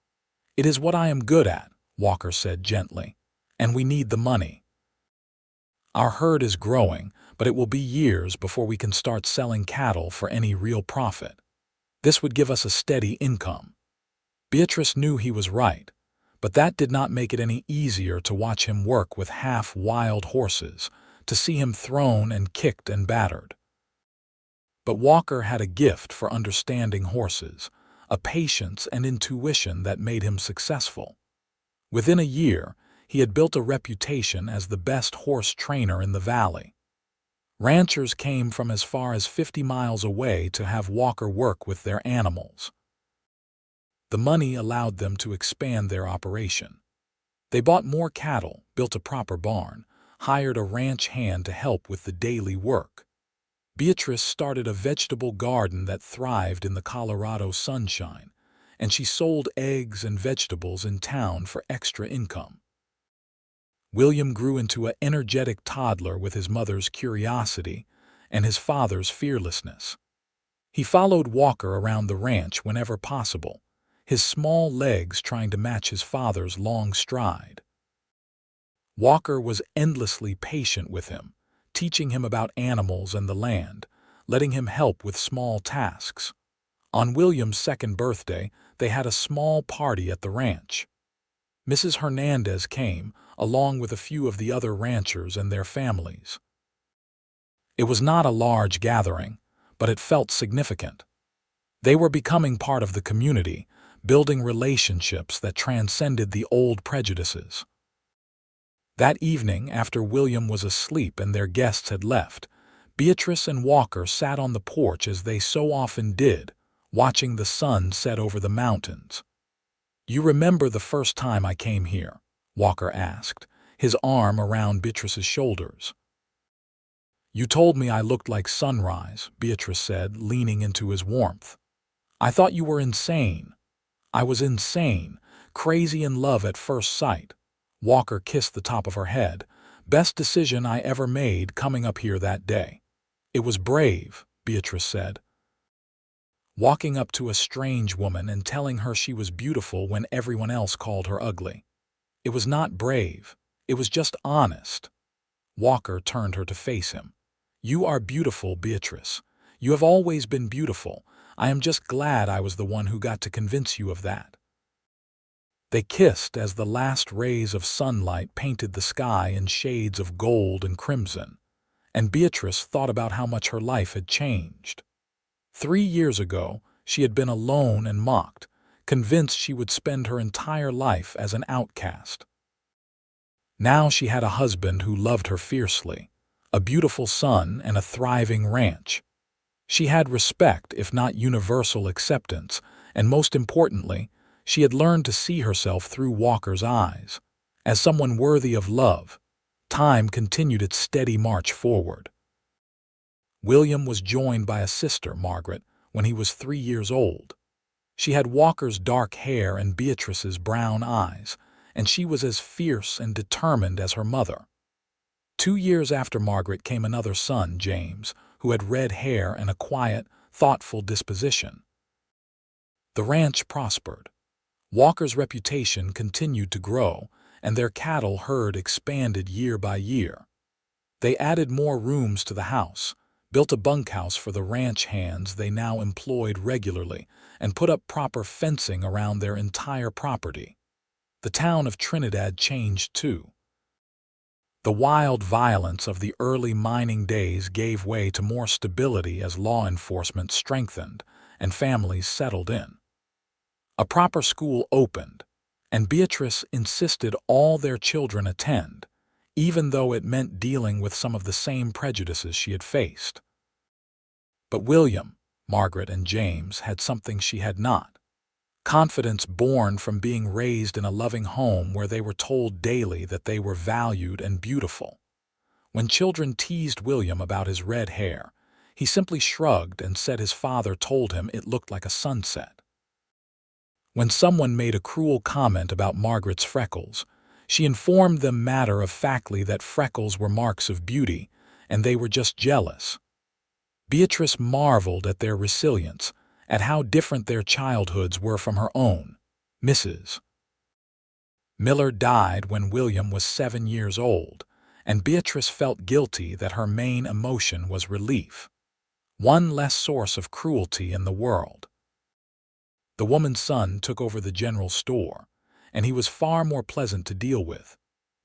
"It is what I am good at," Walker said gently, "and we need the money. Our herd is growing, but it will be years before we can start selling cattle for any real profit. This would give us a steady income." Beatrice knew he was right, but that did not make it any easier to watch him work with half-wild horses, to see him thrown and kicked and battered. But Walker had a gift for understanding horses, a patience and intuition that made him successful. Within a year, he had built a reputation as the best horse trainer in the valley. Ranchers came from as far as 50 miles away to have Walker work with their animals. The money allowed them to expand their operation. They bought more cattle, built a proper barn, hired a ranch hand to help with the daily work. Beatrice started a vegetable garden that thrived in the Colorado sunshine, and she sold eggs and vegetables in town for extra income. William grew into an energetic toddler with his mother's curiosity and his father's fearlessness. He followed Walker around the ranch whenever possible, his small legs trying to match his father's long stride. Walker was endlessly patient with him, teaching him about animals and the land, letting him help with small tasks. On William's second birthday, they had a small party at the ranch. Mrs. Hernandez came, along with a few of the other ranchers and their families. It was not a large gathering, but it felt significant. They were becoming part of the community, building relationships that transcended the old prejudices. That evening, after William was asleep and their guests had left, Beatrice and Walker sat on the porch as they so often did, watching the sun set over the mountains. "You remember the first time I came here?" Walker asked, his arm around Beatrice's shoulders. "You told me I looked like sunrise," Beatrice said, leaning into his warmth. "I thought you were insane." "I was insane, crazy in love at first sight." Walker kissed the top of her head. "Best decision I ever made coming up here that day." "It was brave," Beatrice said. "Walking up to a strange woman and telling her she was beautiful when everyone else called her ugly. It was not brave. It was just honest." Walker turned her to face him. "You are beautiful, Beatrice. You have always been beautiful. I am just glad I was the one who got to convince you of that." They kissed as the last rays of sunlight painted the sky in shades of gold and crimson, and Beatrice thought about how much her life had changed. 3 years ago, she had been alone and mocked, convinced she would spend her entire life as an outcast. Now she had a husband who loved her fiercely, a beautiful son and a thriving ranch. She had respect, if not universal acceptance, and most importantly, she had learned to see herself through Walker's eyes. As someone worthy of love, time continued its steady march forward. William was joined by a sister, Margaret, when he was 3 years old. She had Walker's dark hair and Beatrice's brown eyes, and she was as fierce and determined as her mother. 2 years after Margaret came another son, James, who had red hair and a quiet, thoughtful disposition. The ranch prospered. Walker's reputation continued to grow, and their cattle herd expanded year by year. They added more rooms to the house, built a bunkhouse for the ranch hands they now employed regularly, and put up proper fencing around their entire property. The town of Trinidad changed too. The wild violence of the early mining days gave way to more stability as law enforcement strengthened and families settled in. A proper school opened, and Beatrice insisted all their children attend, even though it meant dealing with some of the same prejudices she had faced. But William, Margaret, and James had something she had not: confidence born from being raised in a loving home where they were told daily that they were valued and beautiful. When children teased William about his red hair, he simply shrugged and said his father told him it looked like a sunset. When someone made a cruel comment about Margaret's freckles, she informed them matter-of-factly that freckles were marks of beauty, and they were just jealous. Beatrice marveled at their resilience, at how different their childhoods were from her own. Mrs. Miller died when William was 7 years old, and Beatrice felt guilty that her main emotion was relief. One less source of cruelty in the world. The woman's son took over the general store, and he was far more pleasant to deal with,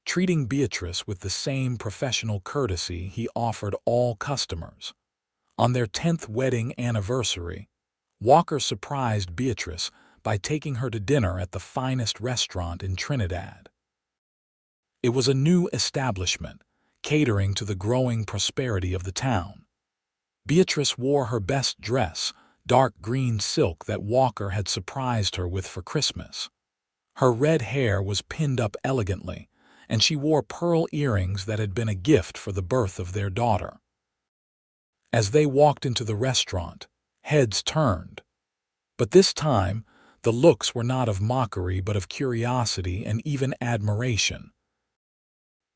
treating Beatrice with the same professional courtesy he offered all customers. On their 10th wedding anniversary, Walker surprised Beatrice by taking her to dinner at the finest restaurant in Trinidad. It was a new establishment, catering to the growing prosperity of the town. Beatrice wore her best dress, dark green silk that Walker had surprised her with for Christmas. Her red hair was pinned up elegantly, and she wore pearl earrings that had been a gift for the birth of their daughter. As they walked into the restaurant, heads turned. But this time, the looks were not of mockery but of curiosity and even admiration.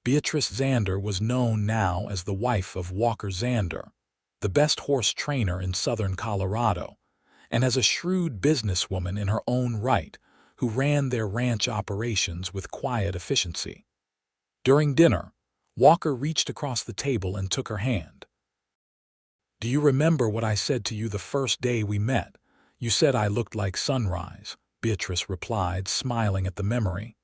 Beatrice Xander was known now as the wife of Walker Xander, the best horse trainer in southern Colorado, and as a shrewd businesswoman in her own right who ran their ranch operations with quiet efficiency. During dinner, Walker reached across the table and took her hand. "Do you remember what I said to you the first day we met? You said I looked like sunrise," Beatrice replied, smiling at the memory.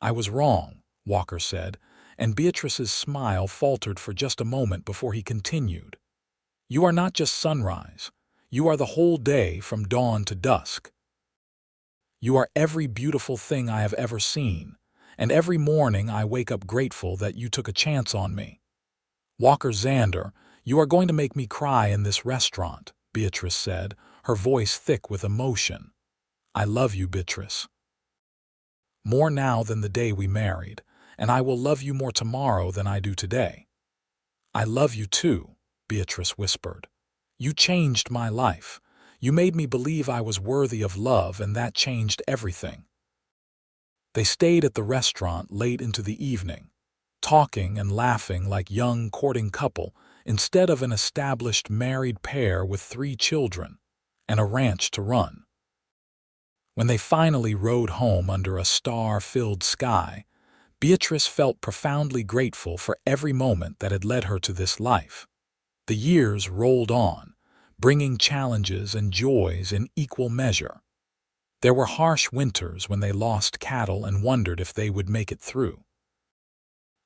"I was wrong," Walker said, and Beatrice's smile faltered for just a moment before he continued. "You are not just sunrise. You are the whole day from dawn to dusk. You are every beautiful thing I have ever seen, and every morning I wake up grateful that you took a chance on me." "Walker Xander, you are going to make me cry in this restaurant," Beatrice said, her voice thick with emotion. "I love you, Beatrice. More now than the day we married, and I will love you more tomorrow than I do today." "I love you too," Beatrice whispered. "You changed my life. You made me believe I was worthy of love, and that changed everything." They stayed at the restaurant late into the evening, talking and laughing like young courting couple instead of an established married pair with 3 children and a ranch to run. When they finally rode home under a star-filled sky, Beatrice felt profoundly grateful for every moment that had led her to this life. The years rolled on, bringing challenges and joys in equal measure. There were harsh winters when they lost cattle and wondered if they would make it through.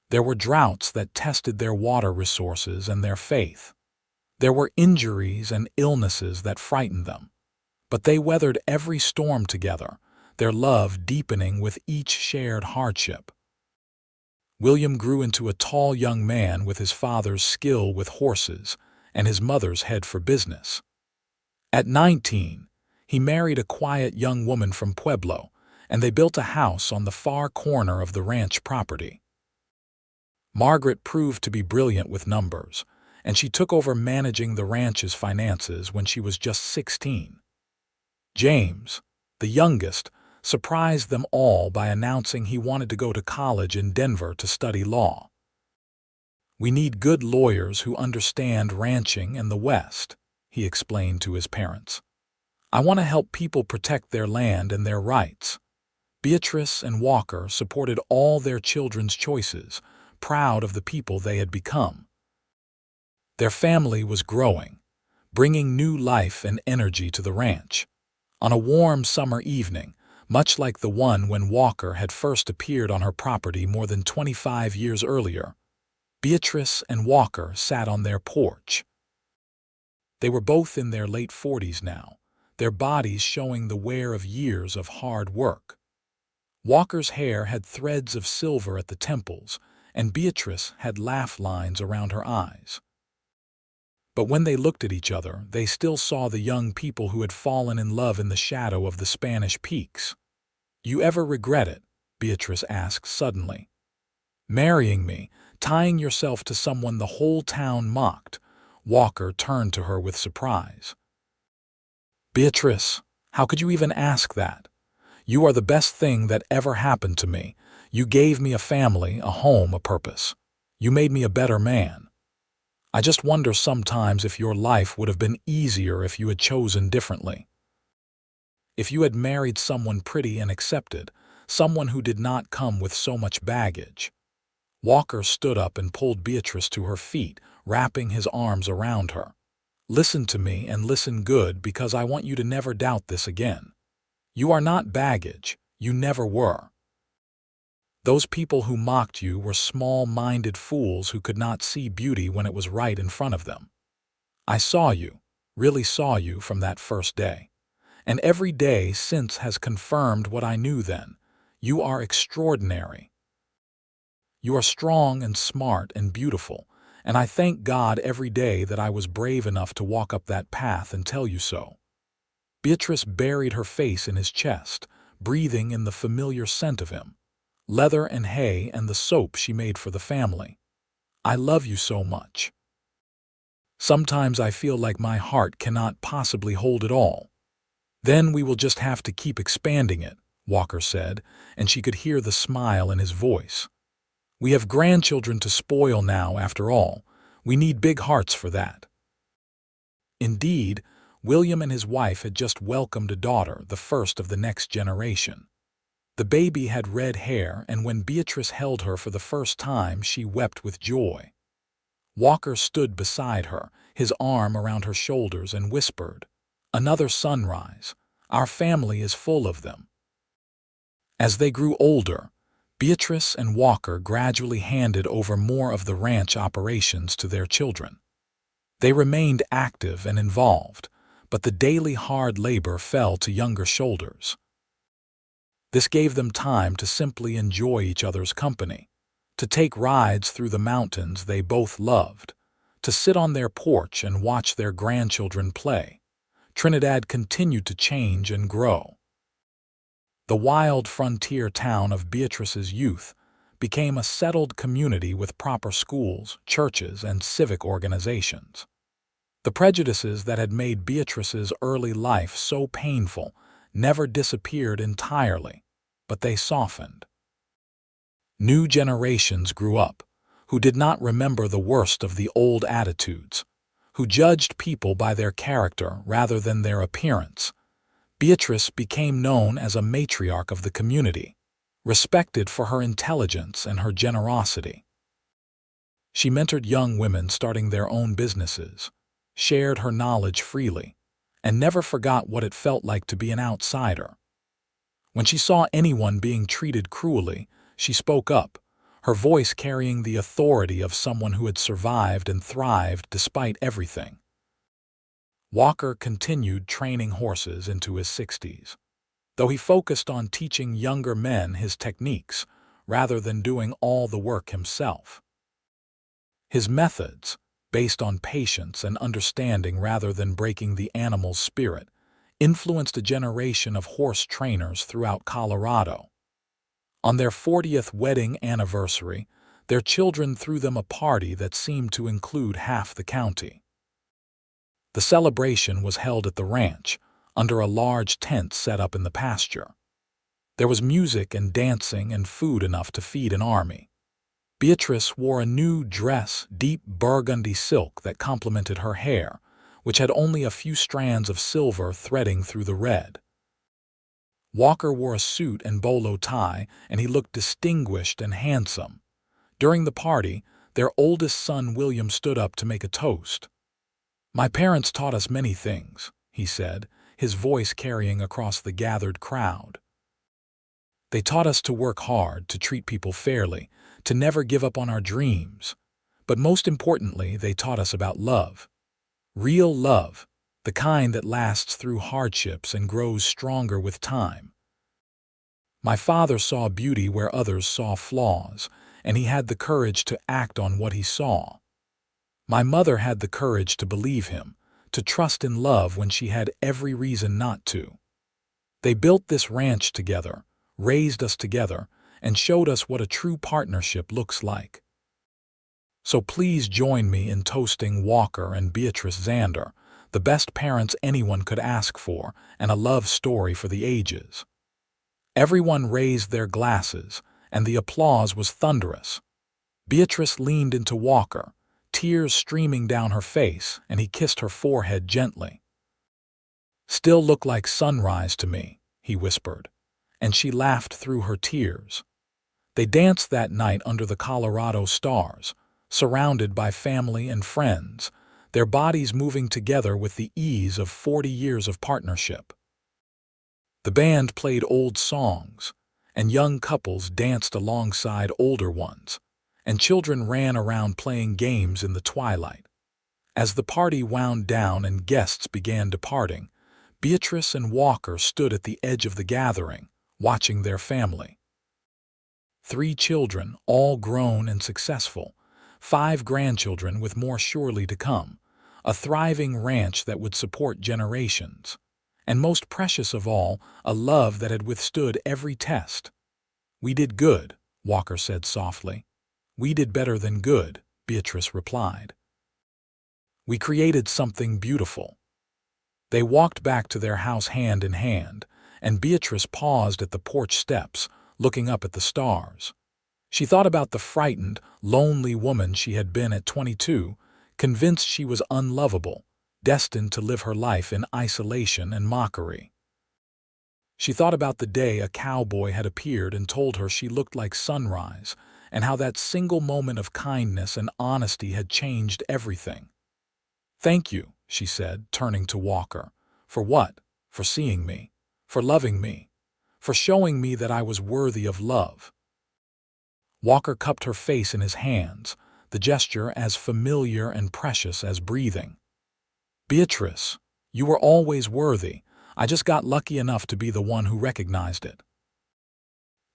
There were droughts that tested their water resources and their faith. There were injuries and illnesses that frightened them. But they weathered every storm together, their love deepening with each shared hardship. William grew into a tall young man with his father's skill with horses and his mother's head for business. At 19, he married a quiet young woman from Pueblo, and they built a house on the far corner of the ranch property. Margaret proved to be brilliant with numbers, and she took over managing the ranch's finances when she was just 16. James, the youngest, surprised them all by announcing he wanted to go to college in Denver to study law. "We need good lawyers who understand ranching and the West," he explained to his parents. "I want to help people protect their land and their rights." Beatrice and Walker supported all their children's choices, proud of the people they had become. Their family was growing, bringing new life and energy to the ranch. On a warm summer evening, much like the one when Walker had first appeared on her property more than 25 years earlier, Beatrice and Walker sat on their porch. They were both in their late 40s now, their bodies showing the wear of years of hard work. Walker's hair had threads of silver at the temples, and Beatrice had laugh lines around her eyes. But when they looked at each other, they still saw the young people who had fallen in love in the shadow of the Spanish peaks. "You ever regret it?" Beatrice asked suddenly. "Marrying me, tying yourself to someone the whole town mocked." Walker turned to her with surprise. "Beatrice, how could you even ask that? You are the best thing that ever happened to me. You gave me a family, a home, a purpose. You made me a better man. I just wonder sometimes if your life would have been easier if you had chosen differently. If you had married someone pretty and accepted, someone who did not come with so much baggage." Walker stood up and pulled Beatrice to her feet, wrapping his arms around her. "Listen to me and listen good, because I want you to never doubt this again. You are not baggage. You never were. Those people who mocked you were small-minded fools who could not see beauty when it was right in front of them. I saw you, really saw you from that first day. And every day since has confirmed what I knew then. You are extraordinary. You are strong and smart and beautiful, and I thank God every day that I was brave enough to walk up that path and tell you so." Beatrice buried her face in his chest, breathing in the familiar scent of him, leather and hay and the soap she made for the family. "I love you so much. Sometimes I feel like my heart cannot possibly hold it all." "Then we will just have to keep expanding it," Walker said, and she could hear the smile in his voice. We have grandchildren to spoil now, after all. We need big hearts for that. Indeed, William and his wife had just welcomed a daughter, the first of the next generation. The baby had red hair, and when Beatrice held her for the first time, she wept with joy. Walker stood beside her, his arm around her shoulders, and whispered, "Another sunrise. Our family is full of them." As they grew older, Beatrice and Walker gradually handed over more of the ranch operations to their children. They remained active and involved, but the daily hard labor fell to younger shoulders. This gave them time to simply enjoy each other's company, to take rides through the mountains they both loved, to sit on their porch and watch their grandchildren play. Trinidad continued to change and grow. The wild frontier town of Beatrice's youth became a settled community with proper schools, churches, and civic organizations. The prejudices that had made Beatrice's early life so painful never disappeared entirely, but they softened. New generations grew up, who did not remember the worst of the old attitudes, who judged people by their character rather than their appearance. Beatrice became known as a matriarch of the community, respected for her intelligence and her generosity. She mentored young women starting their own businesses, shared her knowledge freely, and never forgot what it felt like to be an outsider. When she saw anyone being treated cruelly, she spoke up, her voice carrying the authority of someone who had survived and thrived despite everything. Walker continued training horses into his 60s, though he focused on teaching younger men his techniques rather than doing all the work himself. His methods, based on patience and understanding rather than breaking the animal's spirit, influenced a generation of horse trainers throughout Colorado. On their 40th wedding anniversary, their children threw them a party that seemed to include half the county. The celebration was held at the ranch, under a large tent set up in the pasture. There was music and dancing and food enough to feed an army. Beatrice wore a new dress, deep burgundy silk that complemented her hair, which had only a few strands of silver threading through the red. Walker wore a suit and bolo tie, and he looked distinguished and handsome. During the party, their oldest son William stood up to make a toast. "My parents taught us many things," he said, his voice carrying across the gathered crowd. "They taught us to work hard, to treat people fairly, to never give up on our dreams. But most importantly, they taught us about love. Real love, the kind that lasts through hardships and grows stronger with time. My father saw beauty where others saw flaws, and he had the courage to act on what he saw. My mother had the courage to believe him, to trust in love when she had every reason not to. They built this ranch together, raised us together, and showed us what a true partnership looks like. So please join me in toasting Walker and Beatrice Xander, the best parents anyone could ask for, and a love story for the ages." Everyone raised their glasses, and the applause was thunderous. Beatrice leaned into Walker, tears streaming down her face, and he kissed her forehead gently. "Still look like sunrise to me," he whispered, and she laughed through her tears. They danced that night under the Colorado stars, surrounded by family and friends, their bodies moving together with the ease of 40 years of partnership. The band played old songs, and young couples danced alongside older ones, and children ran around playing games in the twilight. As the party wound down and guests began departing, Beatrice and Walker stood at the edge of the gathering, watching their family. 3 children, all grown and successful, 5 grandchildren with more surely to come, a thriving ranch that would support generations, and most precious of all, a love that had withstood every test. "We did good," Walker said softly. "We did better than good," Beatrice replied. "We created something beautiful." They walked back to their house hand in hand, and Beatrice paused at the porch steps, looking up at the stars. She thought about the frightened, lonely woman she had been at 22, convinced she was unlovable, destined to live her life in isolation and mockery. She thought about the day a cowboy had appeared and told her she looked like sunrise, and how that single moment of kindness and honesty had changed everything. "Thank you," she said, turning to Walker. "For what? For seeing me. For loving me. For showing me that I was worthy of love." Walker cupped her face in his hands, the gesture as familiar and precious as breathing. "Beatrice, you were always worthy. I just got lucky enough to be the one who recognized it."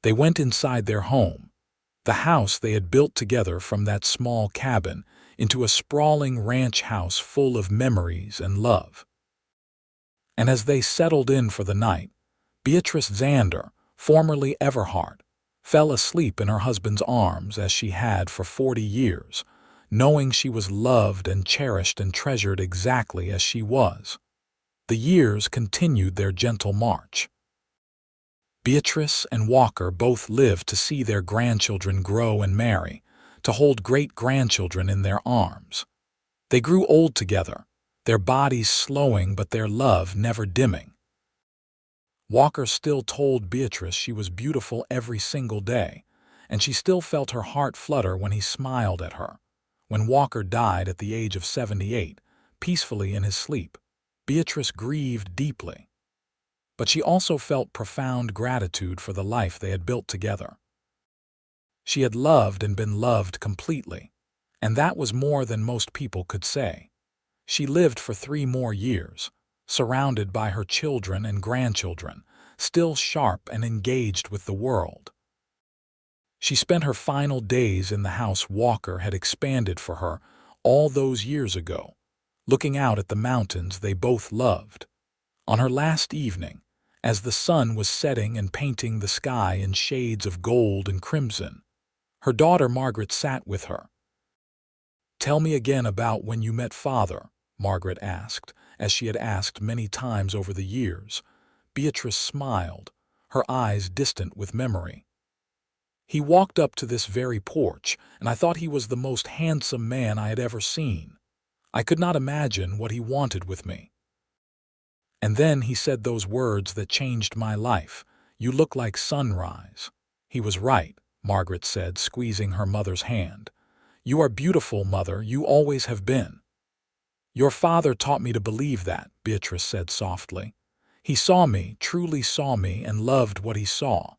They went inside their home, the house they had built together from that small cabin, into a sprawling ranch house full of memories and love. And as they settled in for the night, Beatrice Xander, formerly Everhart, fell asleep in her husband's arms as she had for 40 years, knowing she was loved and cherished and treasured exactly as she was. The years continued their gentle march. Beatrice and Walker both lived to see their grandchildren grow and marry, to hold great-grandchildren in their arms. They grew old together, their bodies slowing but their love never dimming. Walker still told Beatrice she was beautiful every single day, and she still felt her heart flutter when he smiled at her. When Walker died at the age of 78, peacefully in his sleep, Beatrice grieved deeply. But she also felt profound gratitude for the life they had built together. She had loved and been loved completely, and that was more than most people could say. She lived for 3 more years, surrounded by her children and grandchildren, still sharp and engaged with the world. She spent her final days in the house Walker had expanded for her all those years ago, looking out at the mountains they both loved. On her last evening, as the sun was setting and painting the sky in shades of gold and crimson, her daughter Margaret sat with her. "Tell me again about when you met Father," Margaret asked, as she had asked many times over the years. Beatrice smiled, her eyes distant with memory. "He walked up to this very porch, and I thought he was the most handsome man I had ever seen. I could not imagine what he wanted with me. And then he said those words that changed my life. 'You look like sunrise.' He was right," Margaret said, squeezing her mother's hand. "You are beautiful, Mother, you always have been." "Your father taught me to believe that," Beatrice said softly. "He saw me, truly saw me, and loved what he saw.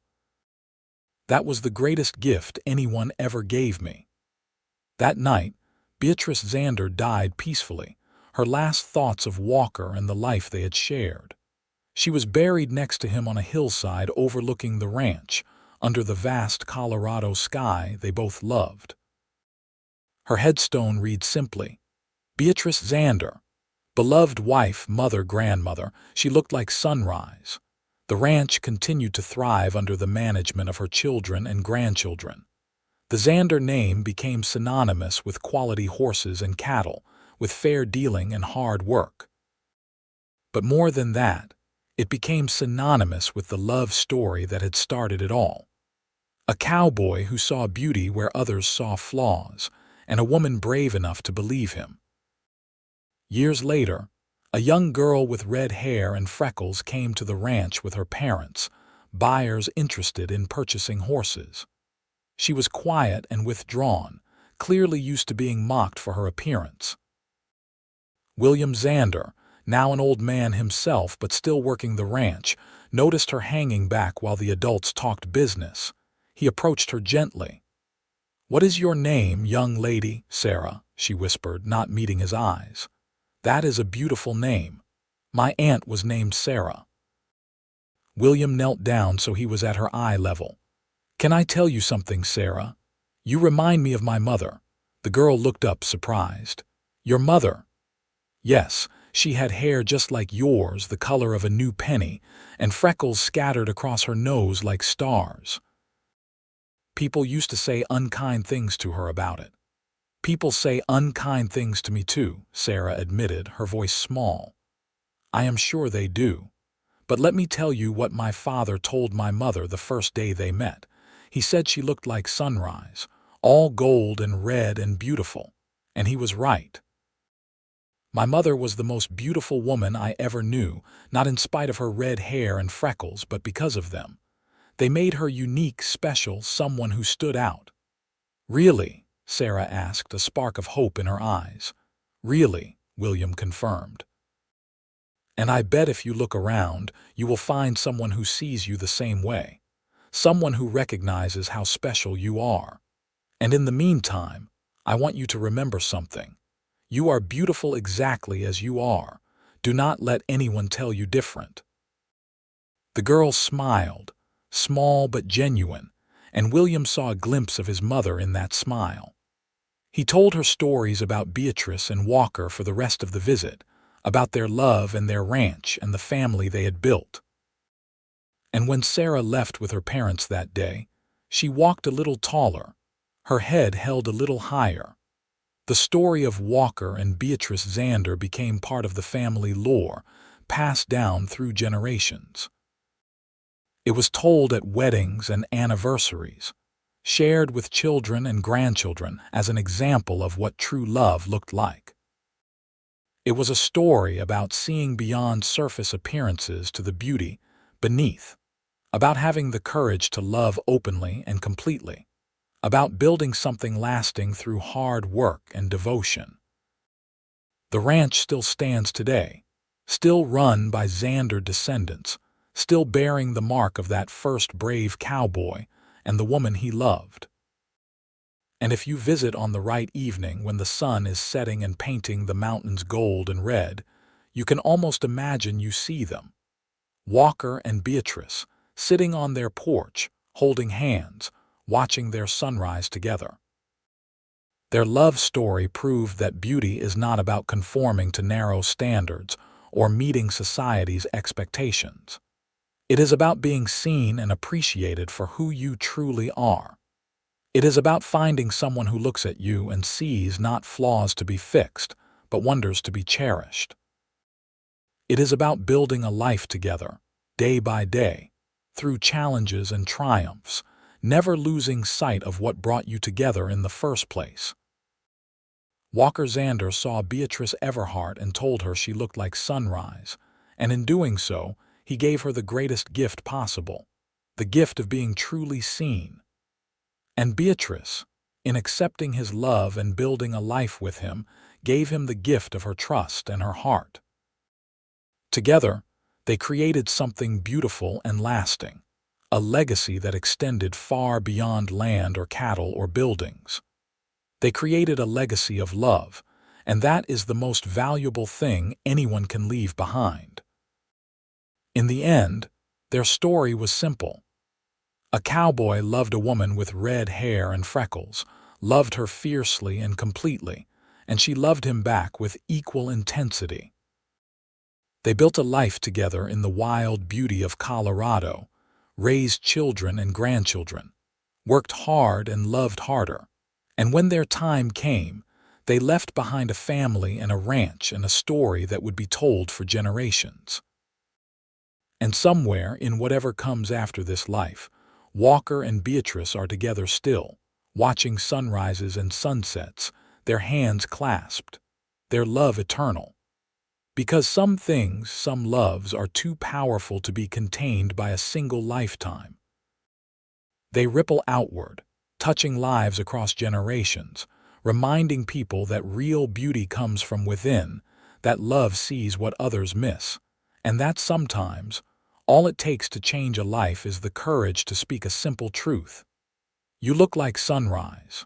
That was the greatest gift anyone ever gave me." That night, Beatrice Xander died peacefully, her last thoughts of Walker and the life they had shared. She was buried next to him on a hillside overlooking the ranch, under the vast Colorado sky they both loved. Her headstone reads simply, "Beatrice Xander, beloved wife, mother, grandmother, she looked like sunrise." The ranch continued to thrive under the management of her children and grandchildren. The Xander name became synonymous with quality horses and cattle, with fair dealing and hard work. But more than that, it became synonymous with the love story that had started it all. A cowboy who saw beauty where others saw flaws, and a woman brave enough to believe him. Years later, a young girl with red hair and freckles came to the ranch with her parents, buyers interested in purchasing horses. She was quiet and withdrawn, clearly used to being mocked for her appearance. William Xander, now an old man himself but still working the ranch, noticed her hanging back while the adults talked business. He approached her gently. "What is your name, young lady?" "Sarah," she whispered, not meeting his eyes. "That is a beautiful name. My aunt was named Sarah." William knelt down so he was at her eye level. "Can I tell you something, Sarah? You remind me of my mother." The girl looked up, surprised. "Your mother?" "Yes, she had hair just like yours, the color of a new penny, and freckles scattered across her nose like stars. People used to say unkind things to her about it." "People say unkind things to me too," Sarah admitted, her voice small. "I am sure they do. But let me tell you what my father told my mother the first day they met. He said she looked like sunrise, all gold and red and beautiful. And he was right. My mother was the most beautiful woman I ever knew, not in spite of her red hair and freckles, but because of them. They made her unique, special, someone who stood out. Really? Sarah asked, a spark of hope in her eyes. Really, William confirmed. And I bet if you look around, you will find someone who sees you the same way. Someone who recognizes how special you are. And in the meantime, I want you to remember something. You are beautiful exactly as you are. Do not let anyone tell you different. The girl smiled, small but genuine, and William saw a glimpse of his mother in that smile. He told her stories about Beatrice and Walker for the rest of the visit, about their love and their ranch and the family they had built. And when Sarah left with her parents that day, she walked a little taller, her head held a little higher. The story of Walker and Beatrice Xander became part of the family lore, passed down through generations. It was told at weddings and anniversaries, shared with children and grandchildren as an example of what true love looked like. It was a story about seeing beyond surface appearances to the beauty beneath, about having the courage to love openly and completely, about building something lasting through hard work and devotion. The ranch still stands today, still run by Xander descendants, still bearing the mark of that first brave cowboy and the woman he loved. And if you visit on the right evening when the sun is setting and painting the mountains gold and red, you can almost imagine you see them. Walker and Beatrice, sitting on their porch, holding hands, watching their sunrise together. Their love story proved that beauty is not about conforming to narrow standards or meeting society's expectations. It is about being seen and appreciated for who you truly are. It is about finding someone who looks at you and sees not flaws to be fixed, but wonders to be cherished. It is about building a life together, day by day, through challenges and triumphs, never losing sight of what brought you together in the first place. Walker Xander saw Beatrice Everhart and told her she looked like sunrise, and in doing so, he gave her the greatest gift possible, the gift of being truly seen. And Beatrice, in accepting his love and building a life with him, gave him the gift of her trust and her heart. Together, they created something beautiful and lasting, a legacy that extended far beyond land or cattle or buildings. They created a legacy of love, and that is the most valuable thing anyone can leave behind. In the end, their story was simple. A cowboy loved a woman with red hair and freckles, loved her fiercely and completely, and she loved him back with equal intensity. They built a life together in the wild beauty of Colorado, raised children and grandchildren, worked hard and loved harder, and when their time came, they left behind a family and a ranch and a story that would be told for generations. And somewhere in whatever comes after this life, Walker and Beatrice are together still, watching sunrises and sunsets, their hands clasped, their love eternal. Because some things, some loves, are too powerful to be contained by a single lifetime. They ripple outward, touching lives across generations, reminding people that real beauty comes from within, that love sees what others miss, and that sometimes, all it takes to change a life is the courage to speak a simple truth. You look like sunrise.